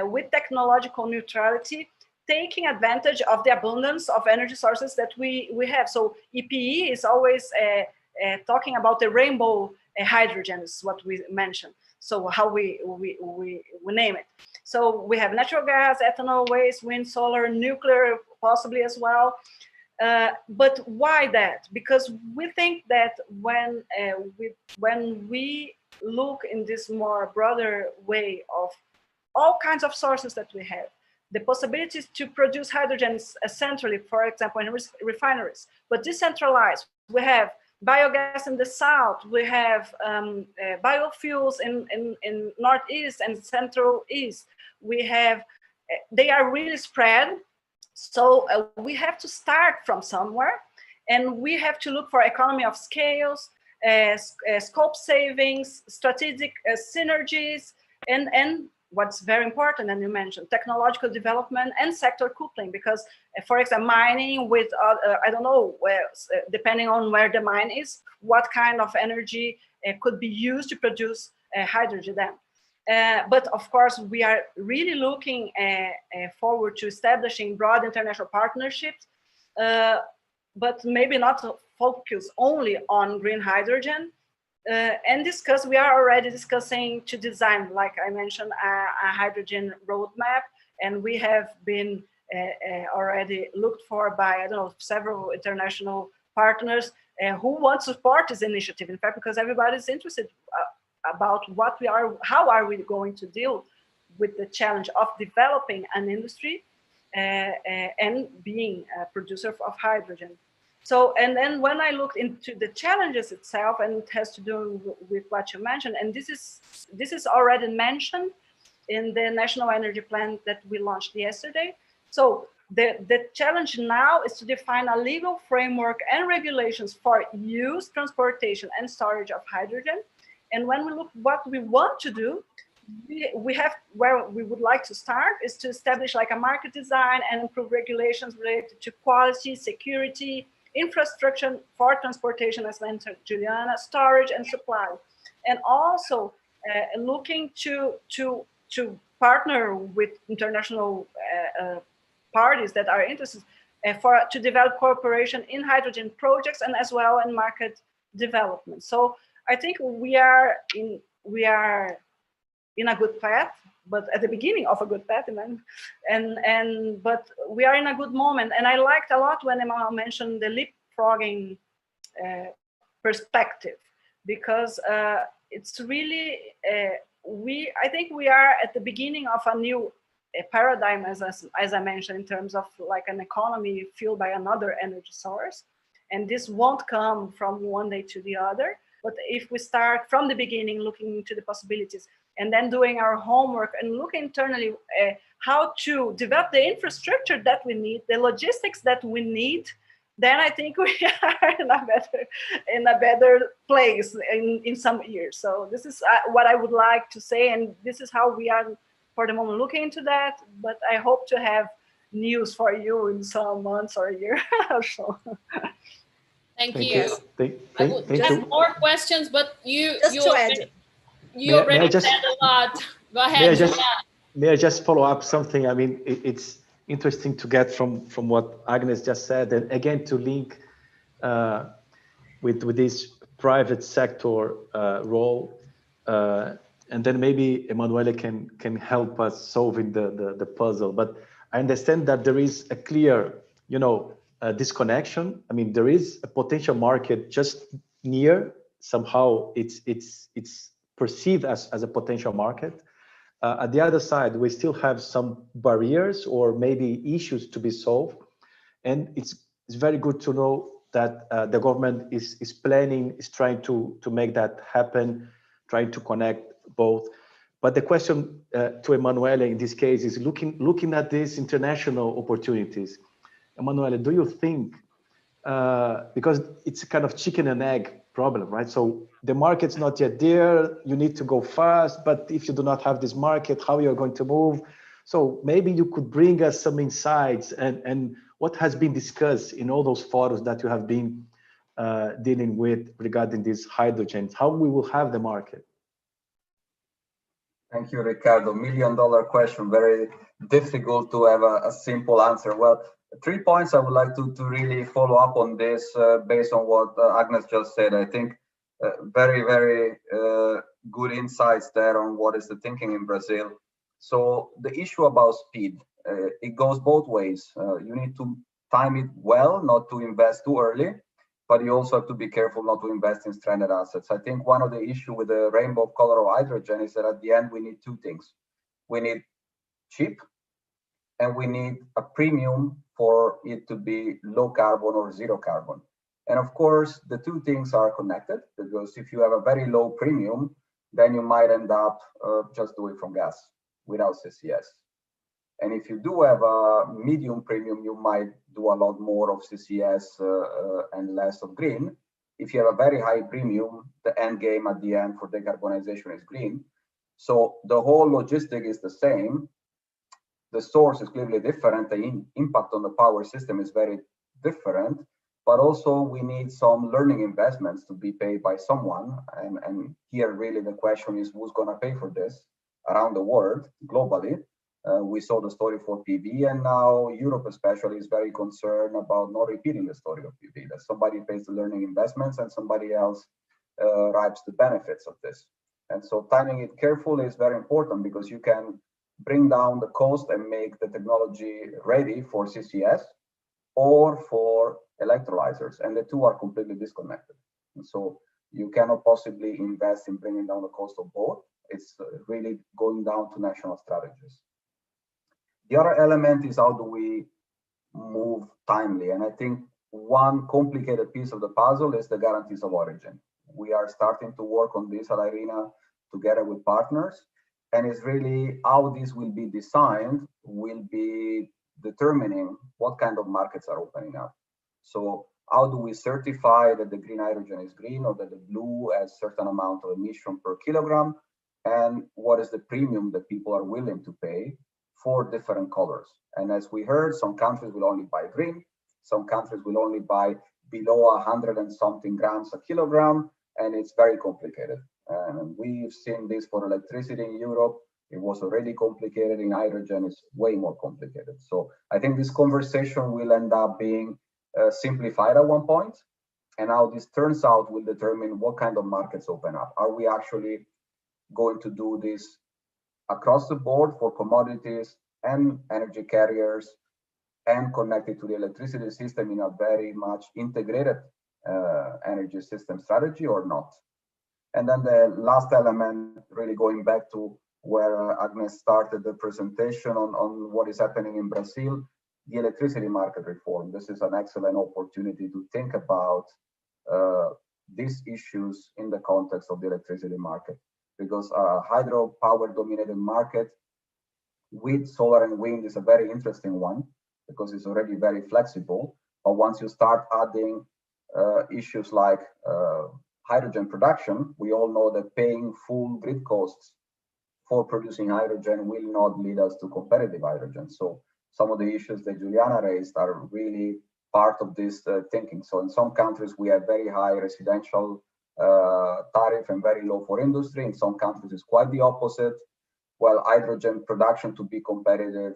Speaker 4: with technological neutrality, taking advantage of the abundance of energy sources that we have. So EPE is always talking about the rainbow hydrogen is what we mentioned. So how we name it. So we have natural gas, ethanol, waste, wind, solar, nuclear, possibly as well. But why that? Because we think that when we look in this more broader way of all kinds of sources that we have, the possibilities to produce hydrogen centrally, for example, in refineries, but decentralized. We have biogas in the south, we have biofuels in northeast and central east. We have, they are really spread. So we have to start from somewhere, and we have to look for economy of scales, scope savings, strategic synergies, and what's very important, and you mentioned, technological development and sector coupling, because for example, mining with, I don't know, where, depending on where the mine is, what kind of energy could be used to produce hydrogen then. But of course, we are really looking forward to establishing broad international partnerships, but maybe not focus only on green hydrogen, and discuss, we are already discussing to design, like I mentioned, a hydrogen roadmap, and we have been already looked for by, I don't know, several international partners who want to support this initiative, in fact, because everybody is interested about what we are, how are we going to deal with the challenge of developing an industry and being a producer of hydrogen. So, and then when I looked into the challenges itself, and it has to do with what you mentioned, and this is already mentioned in the National Energy Plan that we launched yesterday. So the challenge now is to define a legal framework and regulations for use, transportation, and storage of hydrogen. And when we look what we want to do, we have, where we would like to start is to establish like a market design and improve regulations related to quality, security, infrastructure for transportation, as mentioned Juliana, storage and supply, and also looking to partner with international parties that are interested to develop cooperation in hydrogen projects and as well in market development. So I think we are in a good path, but at the beginning of a good path, but we are in a good moment. And I liked a lot when Emanuele mentioned the leapfrogging perspective, because it's really, I think we are at the beginning of a new paradigm, as I mentioned, in terms of like an economy fueled by another energy source. And this won't come from one day to the other. But if we start from the beginning, looking into the possibilities, and then doing our homework and look internally how to develop the infrastructure that we need, the logistics that we need then I think we are in a better place in some years. So this is what I would like to say, and this is how we are for the moment looking into that. But I hope to have news for you in some months or a year or so.
Speaker 1: Thank you.
Speaker 2: Thank
Speaker 1: Just
Speaker 2: you.
Speaker 1: more questions, but you
Speaker 2: May
Speaker 1: already
Speaker 2: I
Speaker 1: said a lot. Go ahead.
Speaker 2: May I just follow up something? I mean, it's interesting to get from what Agnes just said, and again to link with this private sector role, and then maybe Emanuele can help us solving the puzzle. But I understand that there is a clear, disconnection. I mean, there is a potential market just near. Somehow, it's perceived as a potential market. At the other side, we still have some barriers or maybe issues to be solved, and it's very good to know that the government is trying to make that happen, trying to connect both. But the question to Emanuele in this case is looking at these international opportunities. Emanuele, do you think, because it's a kind of chicken and egg problem, right? So the market's not yet there, you need to go fast, but if you do not have this market, how you're going to move? So maybe you could bring us some insights and what has been discussed in all those forums that you have been dealing with regarding these hydrogens, how we will have the market.
Speaker 3: Thank you, Ricardo. $1 million question, very difficult to have a simple answer. Well, 3 points I would like to really follow up on this based on what Agnes just said. I think very, very good insights there on what is the thinking in Brazil. So the issue about speed, it goes both ways. You need to time it well, not to invest too early, but you also have to be careful not to invest in stranded assets. I think one of the issues with the rainbow color of hydrogen is that at the end we need two things. We need cheap, and we need a premium for it to be low carbon or zero carbon. And of course, the two things are connected, because if you have a very low premium, then you might end up just doing from gas without CCS. And if you do have a medium premium, you might do a lot more of CCS and less of green. If you have a very high premium, the end game at the end for decarbonization is green. So the whole logistic is the same. The source is clearly different. The impact on the power system is very different, but also we need some learning investments to be paid by someone. And here really the question is who's going to pay for this around the world, globally. We saw the story for PV, and now Europe especially is very concerned about not repeating the story of PV, that somebody pays the learning investments and somebody else reaps the benefits of this. And so timing it carefully is very important, because you can bring down the cost and make the technology ready for CCS or for electrolyzers, and the two are completely disconnected. And so you cannot possibly invest in bringing down the cost of both. It's really going down to national strategies. The other element is how do we move timely? And I think one complicated piece of the puzzle is the guarantees of origin. We are starting to work on this at IRENA together with partners. And it's really how this will be designed will be determining what kind of markets are opening up. So how do we certify that the green hydrogen is green, or that the blue has certain amount of emission per kilogram? And what is the premium that people are willing to pay for different colors? And as we heard, some countries will only buy green, some countries will only buy below 100 and something grams a kilogram, and it's very complicated. And we've seen this for electricity in Europe. It was already complicated. In hydrogen, it's way more complicated. So I think this conversation will end up being simplified at one point, and how this turns out will determine what kind of markets open up. Are we actually going to do this across the board for commodities and energy carriers and connected to the electricity system in a very much integrated energy system strategy, or not? And then the last element, really going back to where Agnes started the presentation on what is happening in Brazil, the electricity market reform. This is an excellent opportunity to think about these issues in the context of the electricity market, because a hydropower dominated market with solar and wind is a very interesting one, because it's already very flexible. But once you start adding issues like hydrogen production, we all know that paying full grid costs for producing hydrogen will not lead us to competitive hydrogen. So some of the issues that Juliana raised are really part of this thinking. So in some countries, we have very high residential tariff and very low for industry. In some countries, it's quite the opposite. Well, hydrogen production to be competitive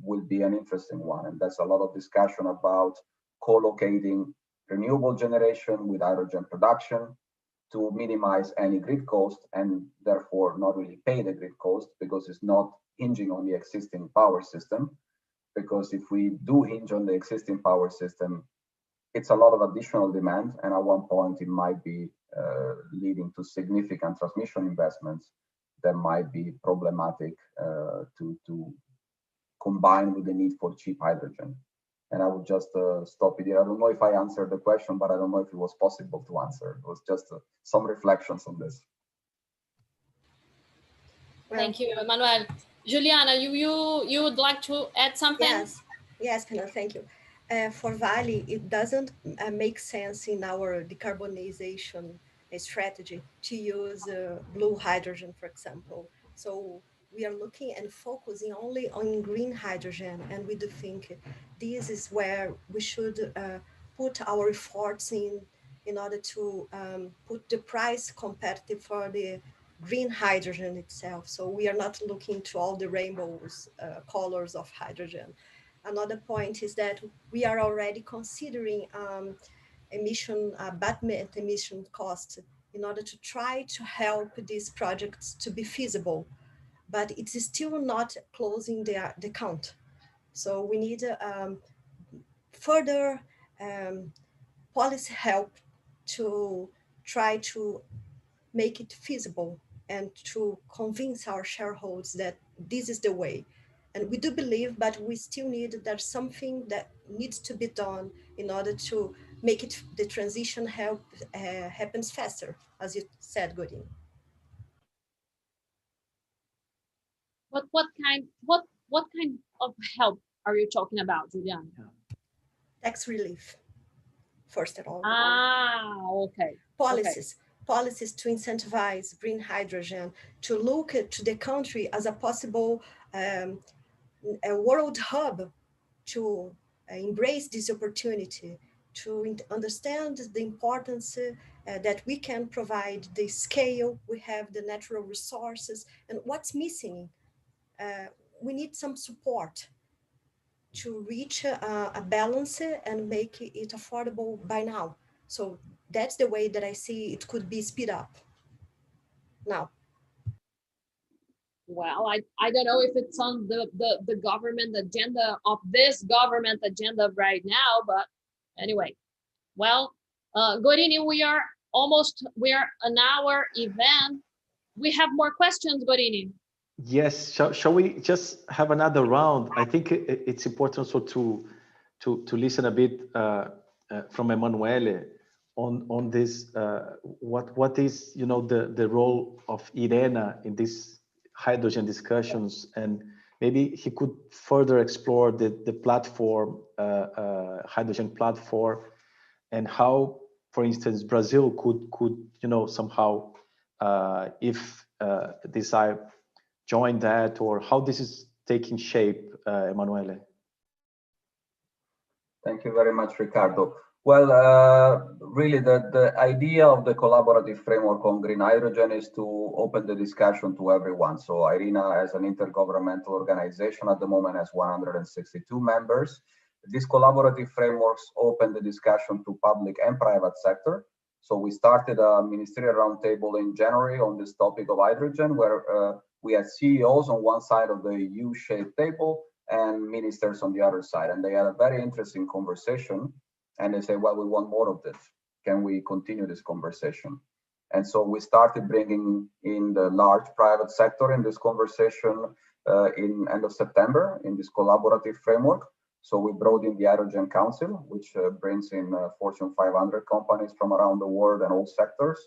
Speaker 3: will be an interesting one. And there's a lot of discussion about co-locating renewable generation with hydrogen production to minimize any grid cost and therefore not really pay the grid cost because it's not hinging on the existing power system. Because if we do hinge on the existing power system, it's a lot of additional demand. And at one point, it might be leading to significant transmission investments that might be problematic to combine with the need for cheap hydrogen. And I would just stop it here. I don't know if I answered the question, but I don't know if it was possible to answer. It was just some reflections on this.
Speaker 1: Thank you, Emanuele. Juliana, you would like to add something?
Speaker 5: Yes, Fernanda, thank you. For Vale, it doesn't make sense in our decarbonization strategy to use blue hydrogen, for example. So we are looking and focusing only on green hydrogen, and we do think this is where we should put our efforts in order to put the price competitive for the green hydrogen itself. So we are not looking to all the rainbows colors of hydrogen. Another point is that we are already considering abatement emission costs in order to try to help these projects to be feasible, but it is still not closing the count. So we need further policy help to try to make it feasible and to convince our shareholders that this is the way. And we do believe, but we still need, there's something that needs to be done in order to make it, the transition happens faster, as you said, Gorini.
Speaker 1: What kind of help are you talking about, Juliana?
Speaker 5: Tax relief, first of all.
Speaker 1: Okay.
Speaker 5: Policies to incentivize green hydrogen, to look to the country as a possible a world hub to embrace this opportunity, to understand the importance that we can provide the scale, we have the natural resources, and what's missing. We need some support to reach a balance and make it affordable by now. So that's the way that I see it could be speed up now.
Speaker 1: Well, I don't know if it's on the government agenda of this government agenda right now, but anyway. Well, Gorini, we are an hour event. We have more questions, Gorini.
Speaker 2: Yes, shall we just have another round? I think it's important also to listen a bit from Emanuele on this. What is the role of IRENA in this hydrogen discussions, and maybe he could further explore the platform, hydrogen platform, and how, for instance, Brazil could somehow, if desire, join that, or how this is taking shape, Emanuele.
Speaker 3: Thank you very much, Ricardo. Well, really, the idea of the collaborative framework on green hydrogen is to open the discussion to everyone. So IRENA, as an intergovernmental organization, at the moment has 162 members. These collaborative frameworks open the discussion to public and private sector. So we started a ministerial roundtable in January on this topic of hydrogen, where we had CEOs on one side of the U-shaped table and ministers on the other side. And they had a very interesting conversation. And they say, well, we want more of this. Can we continue this conversation? And so we started bringing in the large private sector in this conversation in end of September in this collaborative framework. So we brought in the Hydrogen Council, which brings in Fortune 500 companies from around the world and all sectors.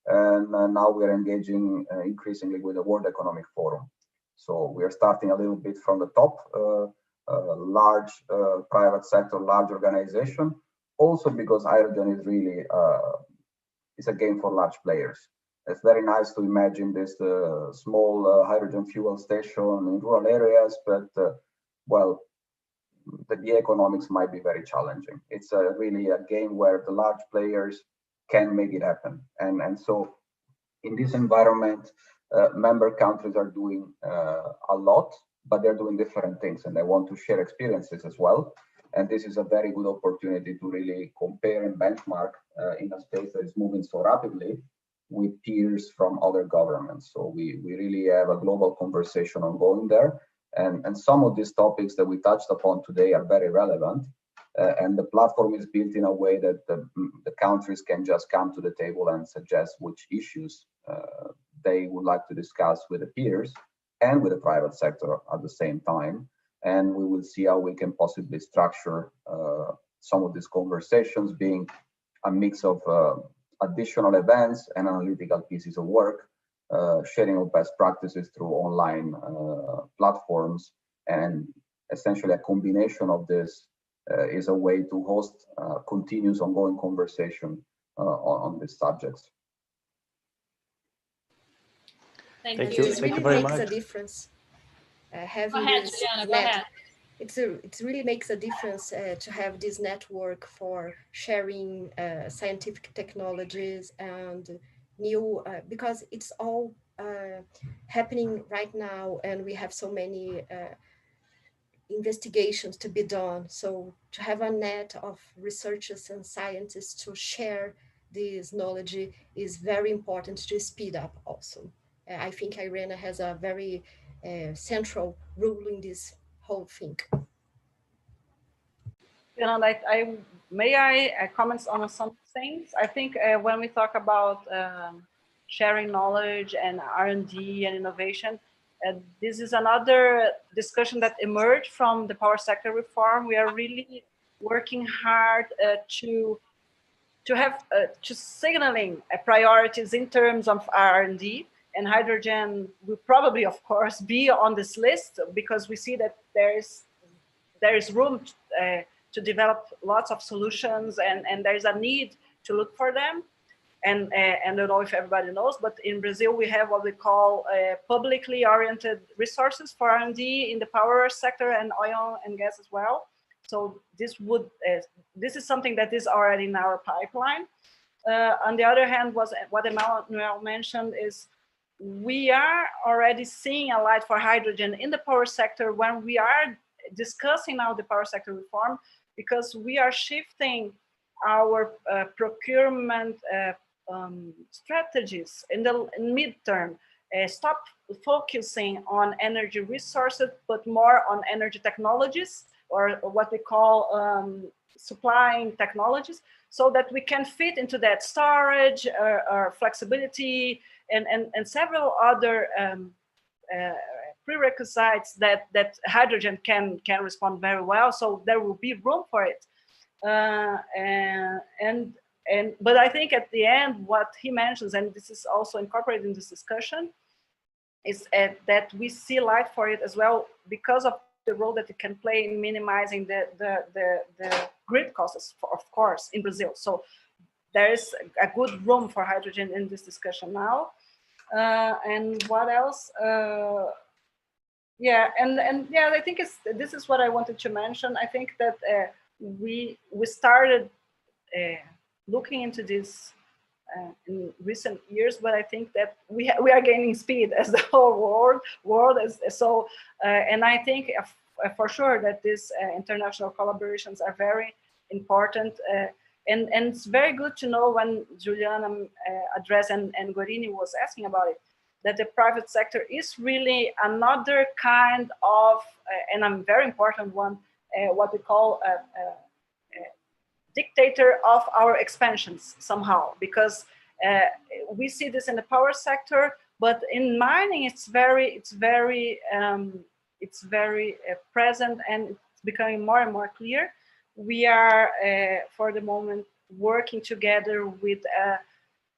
Speaker 3: And now we're engaging increasingly with the World Economic Forum. So we are starting a little bit from the top large private sector, large organization. Also because hydrogen is really is a game for large players. It's very nice to imagine this small hydrogen fuel station in rural areas, but well, the economics might be very challenging. It's really a game where the large players can make it happen. And so in this environment, member countries are doing a lot, but they're doing different things and they want to share experiences as well. And this is a very good opportunity to really compare and benchmark in a space that is moving so rapidly with peers from other governments. So we really have a global conversation ongoing there. And some of these topics that we touched upon today are very relevant. And the platform is built in a way that the countries can just come to the table and suggest which issues they would like to discuss with the peers and with the private sector at the same time. And we will see how we can possibly structure some of these conversations being a mix of additional events and analytical pieces of work, sharing of best practices through online platforms, and essentially a combination of this is a way to host continuous ongoing conversation on these subjects.
Speaker 1: Thank
Speaker 2: you.
Speaker 1: you.
Speaker 5: It really makes a difference. Having
Speaker 1: go ahead,
Speaker 5: this
Speaker 1: Juliana, go ahead.
Speaker 5: It really makes a difference to have this network for sharing scientific technologies and new, because it's all happening right now, and we have so many investigations to be done. So to have a net of researchers and scientists to share this knowledge is very important to speed up also. I think IRENA has a very central role in this whole thing.
Speaker 4: You know, like may I comment on some things? I think when we talk about sharing knowledge and R&D and innovation, this is another discussion that emerged from the power sector reform. We are really working hard to signaling priorities in terms of R&D, and hydrogen will probably, of course, be on this list because we see that there is room to develop lots of solutions, and there's a need to look for them. And I don't know if everybody knows, but in Brazil, we have what we call publicly oriented resources for R&D in the power sector and oil and gas as well. So this is something that is already in our pipeline. On the other hand, what Emanuele mentioned is we are already seeing a light for hydrogen in the power sector when we are discussing now the power sector reform, because we are shifting our procurement strategies in the midterm. Stop focusing on energy resources, but more on energy technologies, or what we call supplying technologies, so that we can fit into that storage or flexibility and several other prerequisites that hydrogen can respond very well. So there will be room for it. But I think at the end, what he mentions, and this is also incorporated in this discussion, is that we see light for it as well because of the role that it can play in minimizing the grid costs, of course, in Brazil. So there is a good room for hydrogen in this discussion now. And what else? Yeah, and yeah, I think this is what I wanted to mention. I think that we started looking into this in recent years, but I think that we are gaining speed as the whole world is. So, and I think for sure that these international collaborations are very important. And it's very good to know when Juliana addressed and Gorini was asking about it, that the private sector is really another kind of, and a very important one, what we call dictator of our expansions somehow, because we see this in the power sector, but in mining it's very present, and it's becoming more and more clear. We are for the moment working together with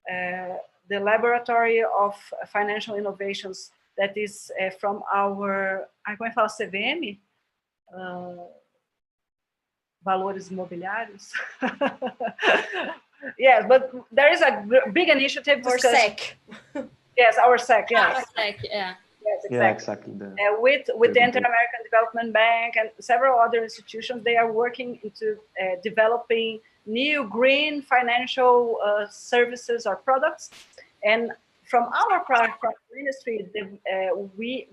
Speaker 4: the Laboratory of Financial Innovations that is from our, I'm going to call CVM, valores imobiliários. Yes, but there is a big initiative.
Speaker 5: Our SEC.
Speaker 4: Yes, our SEC. Yes.
Speaker 1: Our SEC, yeah.
Speaker 4: Yes, exactly.
Speaker 2: Yeah, exactly.
Speaker 4: With the Inter-American Development Bank and several other institutions, they are working into developing new green financial services or products. And from our ministry,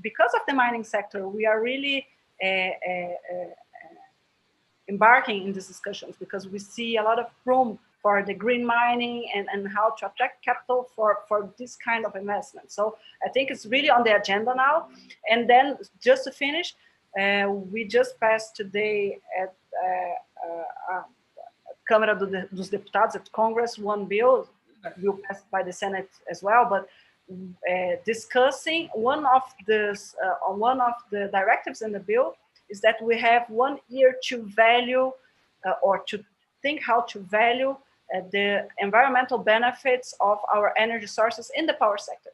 Speaker 4: because of the mining sector, we are really embarking in these discussions because we see a lot of room for the green mining and how to attract capital for this kind of investment. So I think it's really on the agenda now. And then just to finish, we just passed today at Câmara dos Deputados at Congress one bill, will pass by the Senate as well, but discussing one of the directives in the bill is that we have 1 year to value or to think how to value the environmental benefits of our energy sources in the power sector.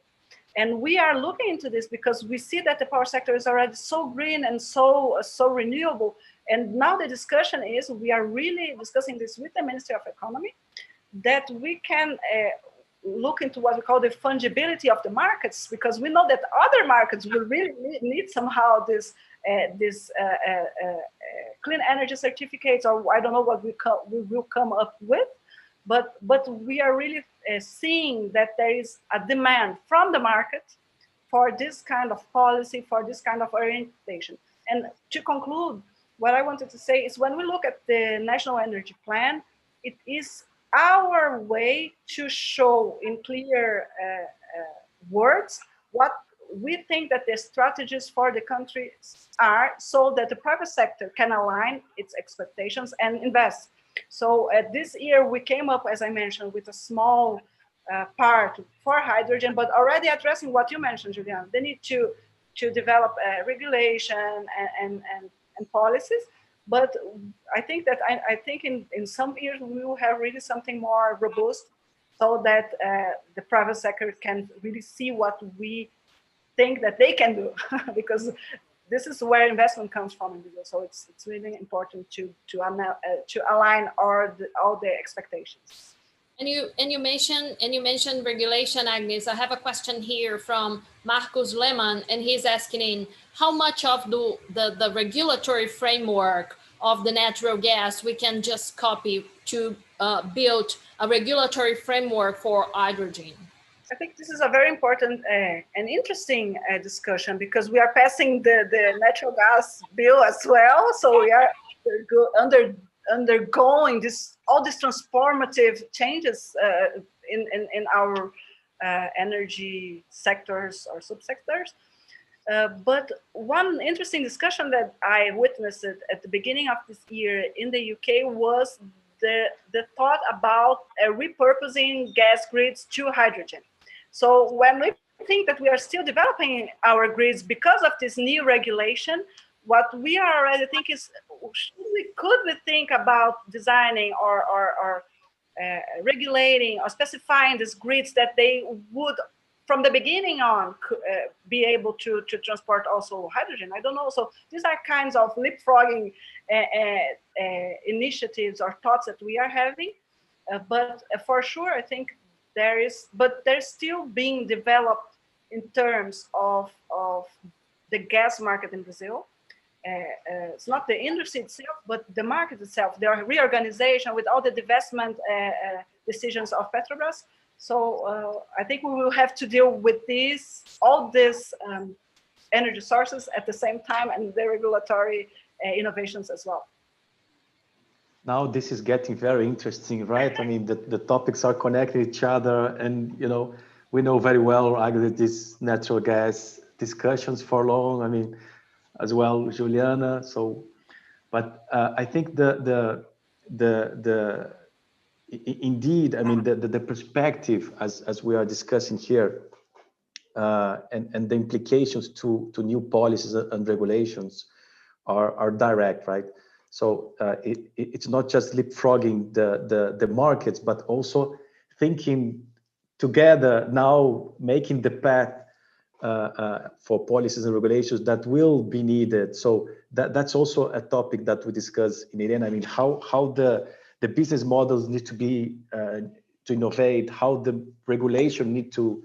Speaker 4: And we are looking into this because we see that the power sector is already so green and so renewable. And now the discussion is, we are really discussing this with the Ministry of Economy, that we can look into what we call the fungibility of the markets, because we know that other markets will really need somehow this clean energy certificates, or I don't know what we will come up with. But we are really seeing that there is a demand from the market for this kind of policy, for this kind of orientation. And to conclude, what I wanted to say is, when we look at the National Energy Plan, it is our way to show in clear words what we think that the strategies for the country are, so that the private sector can align its expectations and invest. So this year we came up, as I mentioned, with a small part for hydrogen, but already addressing what you mentioned, Juliana, the need to develop regulation and policies. But I think that I think in some years we will have really something more robust, so that the private sector can really see what we think that they can do, because this is where investment comes from in Brazil. So it's really important to align all the expectations.
Speaker 1: And you mentioned regulation, Agnes. I have a question here from Marcos Lehmann, and he's asking how much of the regulatory framework of the natural gas we can just copy to build a regulatory framework for hydrogen.
Speaker 4: I think this is a very important and interesting discussion, because we are passing the natural gas bill as well. So we are undergoing all these transformative changes in our energy sectors or subsectors. But one interesting discussion that I witnessed at the beginning of this year in the UK was the thought about repurposing gas grids to hydrogen. So when we think that we are still developing our grids because of this new regulation, what we are already thinking is, could we think about designing or regulating or specifying these grids that they would, from the beginning on, be able to transport also hydrogen? I don't know. So these are kinds of leapfrogging initiatives or thoughts that we are having. But for sure, I think they're still being developed in terms of the gas market in Brazil. It's not the industry itself, but the market itself, their reorganization with all the divestment decisions of Petrobras. So I think we will have to deal with all these energy sources at the same time, and the regulatory innovations as well.
Speaker 2: Now this is getting very interesting, right? I mean, the topics are connected to each other, and we know very well, Agnes, these natural gas discussions for long. I mean, as well, Juliana. So, but I think indeed, I mean, the perspective as we are discussing here, and the implications to new policies and regulations are direct, right? So it's not just leapfrogging the markets, but also thinking together now, making the path for policies and regulations that will be needed. So that's also a topic that we discuss in IRENA. I mean, how the business models need to be to innovate, how the regulation need to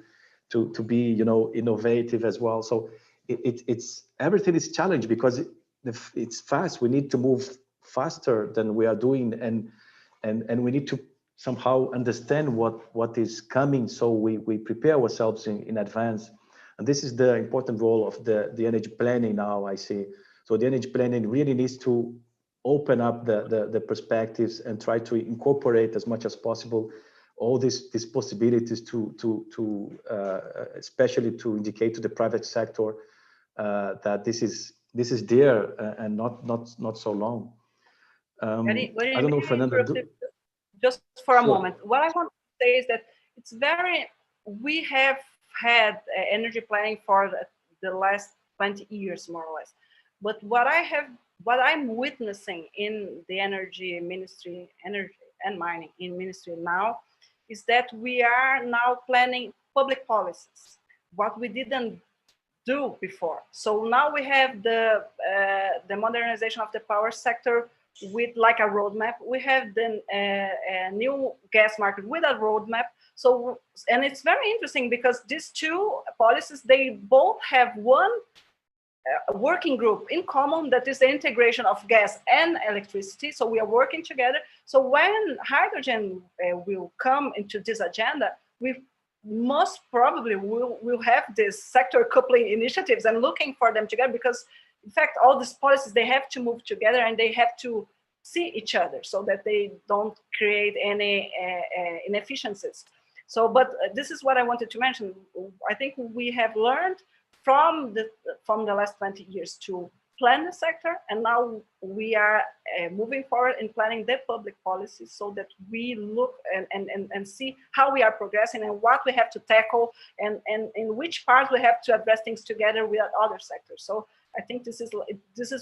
Speaker 2: be, you know, innovative as well. So it's everything is challenged because it's fast. We need to move faster than we are doing, and we need to somehow understand what is coming, so we prepare ourselves in advance. And this is the important role of the energy planning now, I see. So the energy planning really needs to open up the perspectives and try to incorporate as much as possible all these possibilities to especially to indicate to the private sector that this is there and not so long. I don't know, Fernanda.
Speaker 4: Just for a moment, what I want to say is that it's we have had energy planning for the last 20 years, more or less. But what I'm witnessing in the energy ministry, energy and mining in ministry now, is that we are now planning public policies, what we didn't do before. So now we have the modernization of the power sector with like a roadmap. We have then a new gas market with a roadmap. So, and it's very interesting because these two policies, they both have one working group in common, that is the integration of gas and electricity. So we are working together. So when hydrogen will come into this agenda, we most probably will have this sector coupling initiatives and looking for them together, because in fact, all these policies, they have to move together and they have to see each other so that they don't create any inefficiencies. So, but this is what I wanted to mention. I think we have learned from the last 20 years to plan the sector, and now we are moving forward in planning the public policies so that we look and see how we are progressing and what we have to tackle and in which part we have to address things together with other sectors. So I think this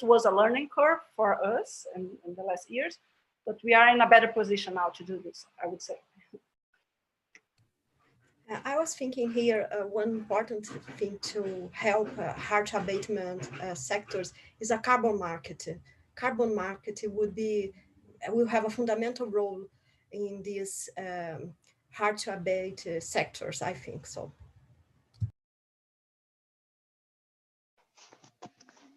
Speaker 4: was a learning curve for us in the last years, but we are in a better position now to do this, I would say.
Speaker 5: I was thinking here, one important thing to help hard abatement sectors is a carbon market. Carbon market will have a fundamental role in these hard to abate sectors, I think so.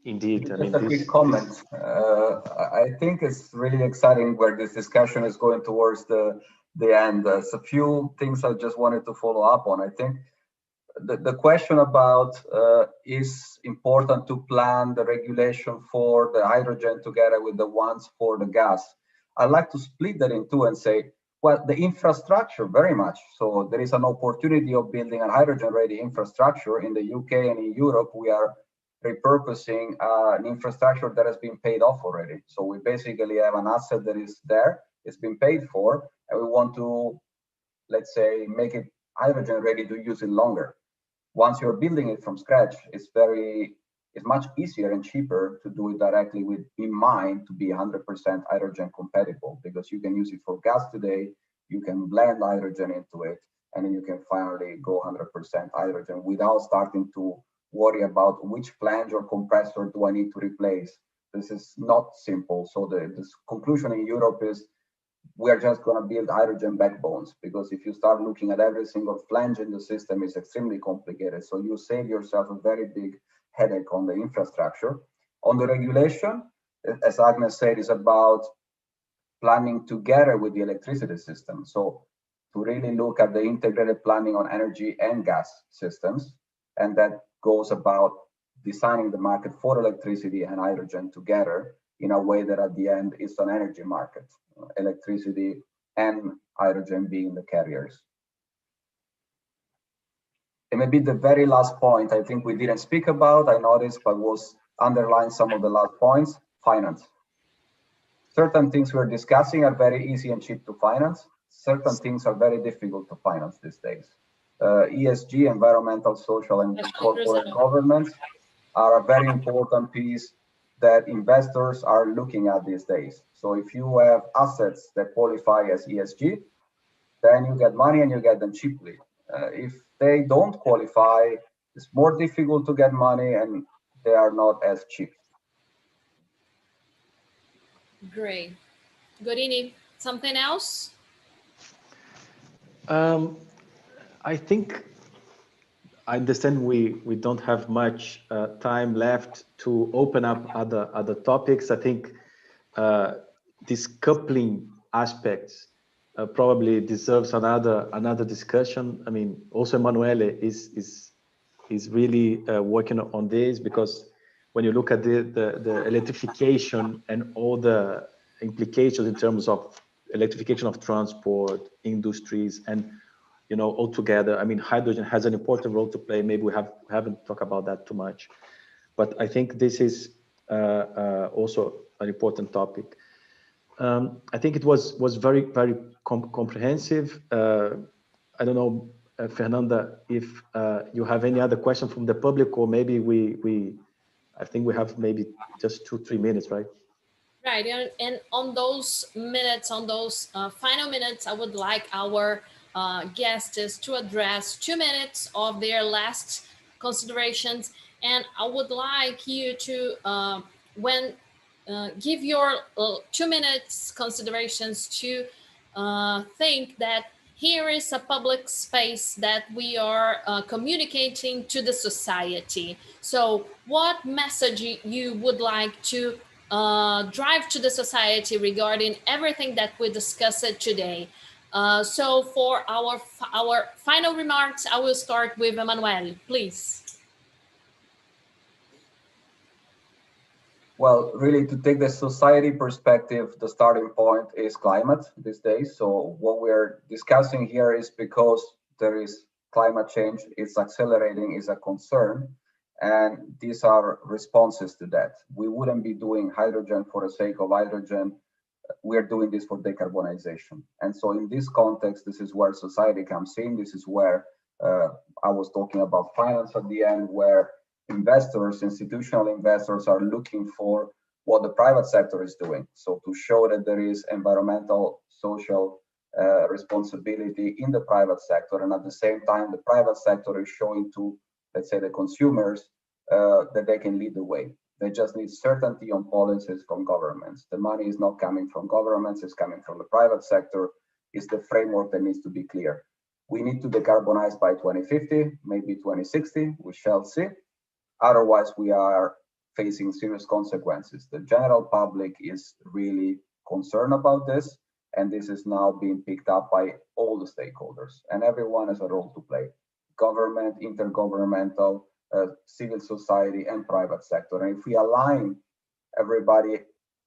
Speaker 2: Indeed.
Speaker 3: Just a quick comment. I think it's really exciting where this discussion is going towards the end. There's a few things I just wanted to follow up on. I think the question about is important to plan the regulation for the hydrogen together with the ones for the gas. I'd like to split that in two and say, well, the infrastructure very much. So there is an opportunity of building a hydrogen-ready infrastructure in the UK and in Europe. We are repurposing an infrastructure that has been paid off already. So we basically have an asset that is there, it's been paid for, and we want to, let's say, make it hydrogen ready to use it longer. Once you're building it from scratch, it's much easier and cheaper to do it directly with in mind to be 100% hydrogen compatible, because you can use it for gas today, you can blend hydrogen into it, and then you can finally go 100% hydrogen without starting to worry about which flange or compressor do I need to replace. This is not simple. So the conclusion in Europe is we are just going to build hydrogen backbones, because if you start looking at every single flange in the system, it's extremely complicated. So you save yourself a very big headache on the infrastructure. On the regulation, as Agnes said, is about planning together with the electricity system. So to really look at the integrated planning on energy and gas systems, and that goes about designing the market for electricity and hydrogen together in a way that at the end is an energy market, electricity and hydrogen being the carriers. And maybe the very last point I think we didn't speak about, I noticed, but was underlined some of the last points, finance. Certain things we're discussing are very easy and cheap to finance. Certain things are very difficult to finance these days. ESG, environmental, social, and corporate governance are a very important piece that investors are looking at these days. So if you have assets that qualify as ESG, then you get money and you get them cheaply. If they don't qualify, It's more difficult to get money, and they are not as cheap.
Speaker 1: Great. Gorini, something else?
Speaker 2: I think I understand we don't have much time left to open up other topics. I think this coupling aspects probably deserves another discussion. I mean, also Emanuele is really working on this, because when you look at the electrification and all the implications in terms of electrification of transport, industries, and altogether, I mean, hydrogen has an important role to play. Maybe we haven't talked about that too much, but I think this is also an important topic. I think it was very comprehensive. I don't know, Fernanda, if you have any other question from the public, or maybe I think we have maybe just 2-3 minutes, right?
Speaker 1: Right, and on those minutes, on those final minutes, I would like our guests to address 2 minutes of their last considerations, and I would like you to give your 2 minutes considerations to think that here is a public space that we are communicating to the society. So what message you would like to drive to the society regarding everything that we discussed today? So for our final remarks, I will start with Emanuele, please.
Speaker 3: Well, really, to take the society perspective, the starting point is climate these days. So what we're discussing here is because there is climate change, it's accelerating, is a concern, and these are responses to that. We wouldn't be doing hydrogen for the sake of hydrogen. We're doing this for decarbonization. And so in this context, this is where society comes in. This is where I was talking about finance at the end, where investors, institutional investors, are looking for what the private sector is doing. So to show that there is environmental, social responsibility in the private sector, and at the same time, the private sector is showing to, let's say, the consumers that they can lead the way. They just need certainty on policies from governments. The money is not coming from governments, it's coming from the private sector. It's the framework that needs to be clear. We need to decarbonize by 2050, maybe 2060, we shall see. Otherwise, we are facing serious consequences. The general public is really concerned about this, and this is now being picked up by all the stakeholders, and everyone has a role to play. Government, intergovernmental, civil society, and private sector. And if we align everybody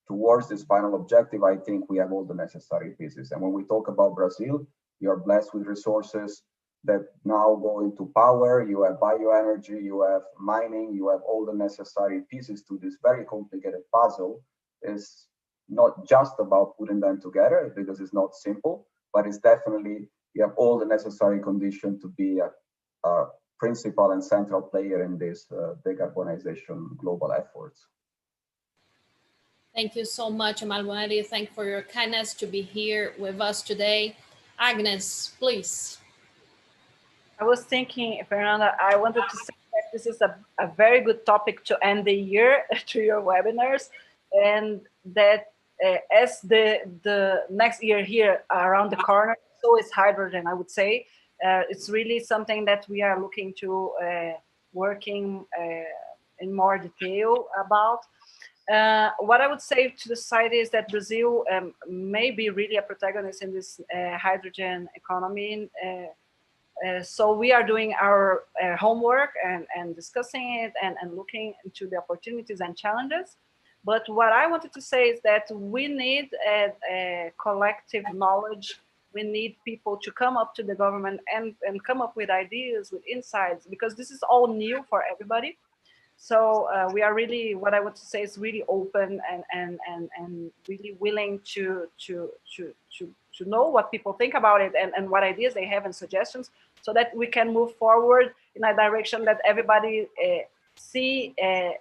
Speaker 3: towards this final objective, I think we have all the necessary pieces. And when we talk about Brazil, you're blessed with resources that now go into power. You have bioenergy, you have mining, you have all the necessary pieces to this very complicated puzzle. It's not just about putting them together, because it's not simple, but it's definitely, you have all the necessary conditions to be a principal and central player in this decarbonization global efforts.
Speaker 1: Thank you so much, Emanuele. Thank you for your kindness to be here with us today. Agnes, please.
Speaker 4: I was thinking, Fernanda, I wanted to say that this is a very good topic to end the year to your webinars, and that as the next year here around the corner, so is hydrogen, I would say. It's really something that we are looking to working in more detail about. What I would say to the society is that Brazil may be really a protagonist in this hydrogen economy. So we are doing our homework and discussing it and looking into the opportunities and challenges. But what I wanted to say is that we need a collective knowledge. We need people to come up to the government and come up with ideas, with insights, because this is all new for everybody. So we are really, what I want to say is really open and really willing to know what people think about it and what ideas they have and suggestions, so that we can move forward in a direction that everybody see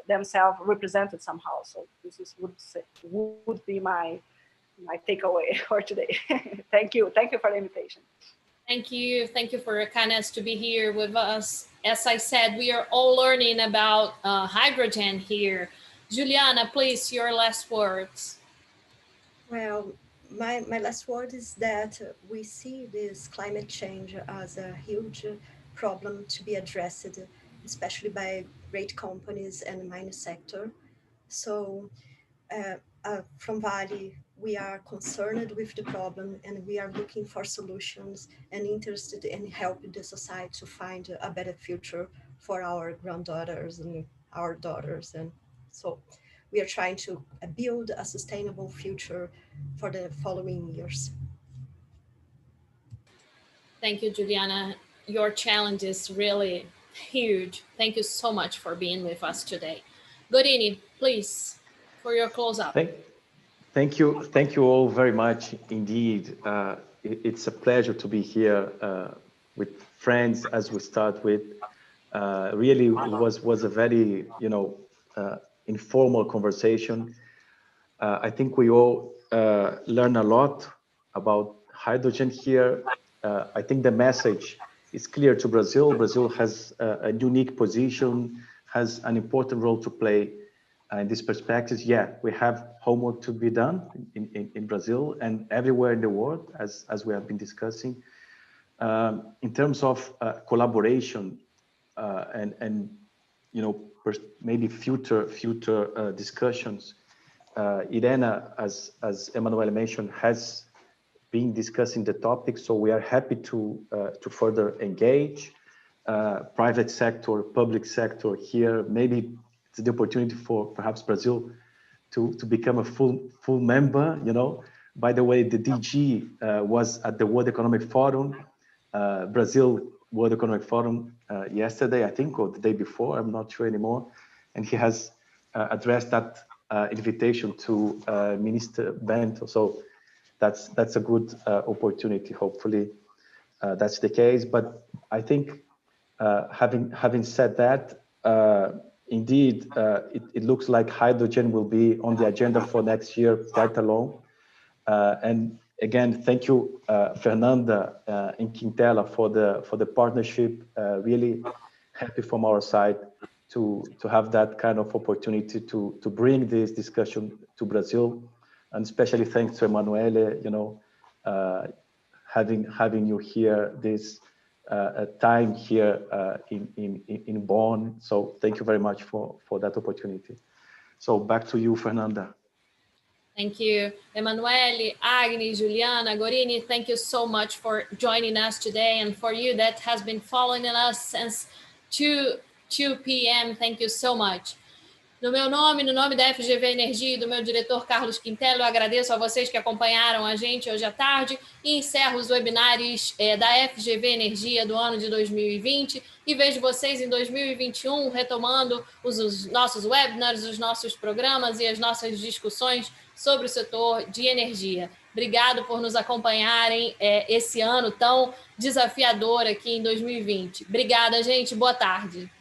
Speaker 4: themselves represented somehow. So this is would be my takeaway for today. Thank you for the invitation.
Speaker 1: Thank you. Thank you for your kindness to be here with us. As I said, we are all learning about hydrogen here. Juliana, please, your last words.
Speaker 5: Well, my last word is that we see this climate change as a huge problem to be addressed, especially by great companies and the mining sector. So from Vale, we are concerned with the problem and we are looking for solutions and interested in helping the society to find a better future for our granddaughters and our daughters. And so we are trying to build a sustainable future for the following years.
Speaker 1: Thank you, Juliana. Your challenge is really huge. Thank you so much for being with us today. Gorini, please, for your close-up.
Speaker 2: Thank you all very much indeed. It's a pleasure to be here with friends as we start with. Really was a very informal conversation. I think we all learn a lot about hydrogen here. I think the message is clear to Brazil. Brazil has a unique position, has an important role to play in this perspective. Yeah, we have homework to be done in Brazil and everywhere in the world, as we have been discussing. In terms of collaboration and maybe future discussions, IRENA, as Emanuele mentioned, has been discussing the topic, so we are happy to further engage private sector, public sector here. Maybe it's the opportunity for perhaps Brazil to become a full member. By the way, the DG was at the World Economic Forum, Brazil World Economic Forum yesterday, I think, or the day before, I'm not sure anymore, and he has addressed that invitation to Minister Bento. So that's a good opportunity. Hopefully that's the case. But I think having said that, indeed, it looks like hydrogen will be on the agenda for next year quite alone. And again, thank you, Fernanda and Quintela for the partnership. Really happy from our side to have that kind of opportunity to bring this discussion to Brazil. And especially thanks to Emanuele, having you here this time here in Bonn. So thank you very much for that opportunity. So back to you, Fernanda.
Speaker 1: Thank you, Emanuele, Agnes, Juliana, Gorini. Thank you so much for joining us today, and for you that has been following us since 2 p.m. Thank you so much. No meu nome, no nome da FGV Energia e do meu diretor Carlos Quintela, eu agradeço a vocês que acompanharam a gente hoje à tarde e encerro os webinários da FGV Energia do ano de 2020 e vejo vocês em 2021 retomando os nossos webinars, os nossos programas e as nossas discussões sobre o setor de energia. Obrigado por nos acompanharem esse ano tão desafiador aqui em 2020. Obrigada, gente. Boa tarde.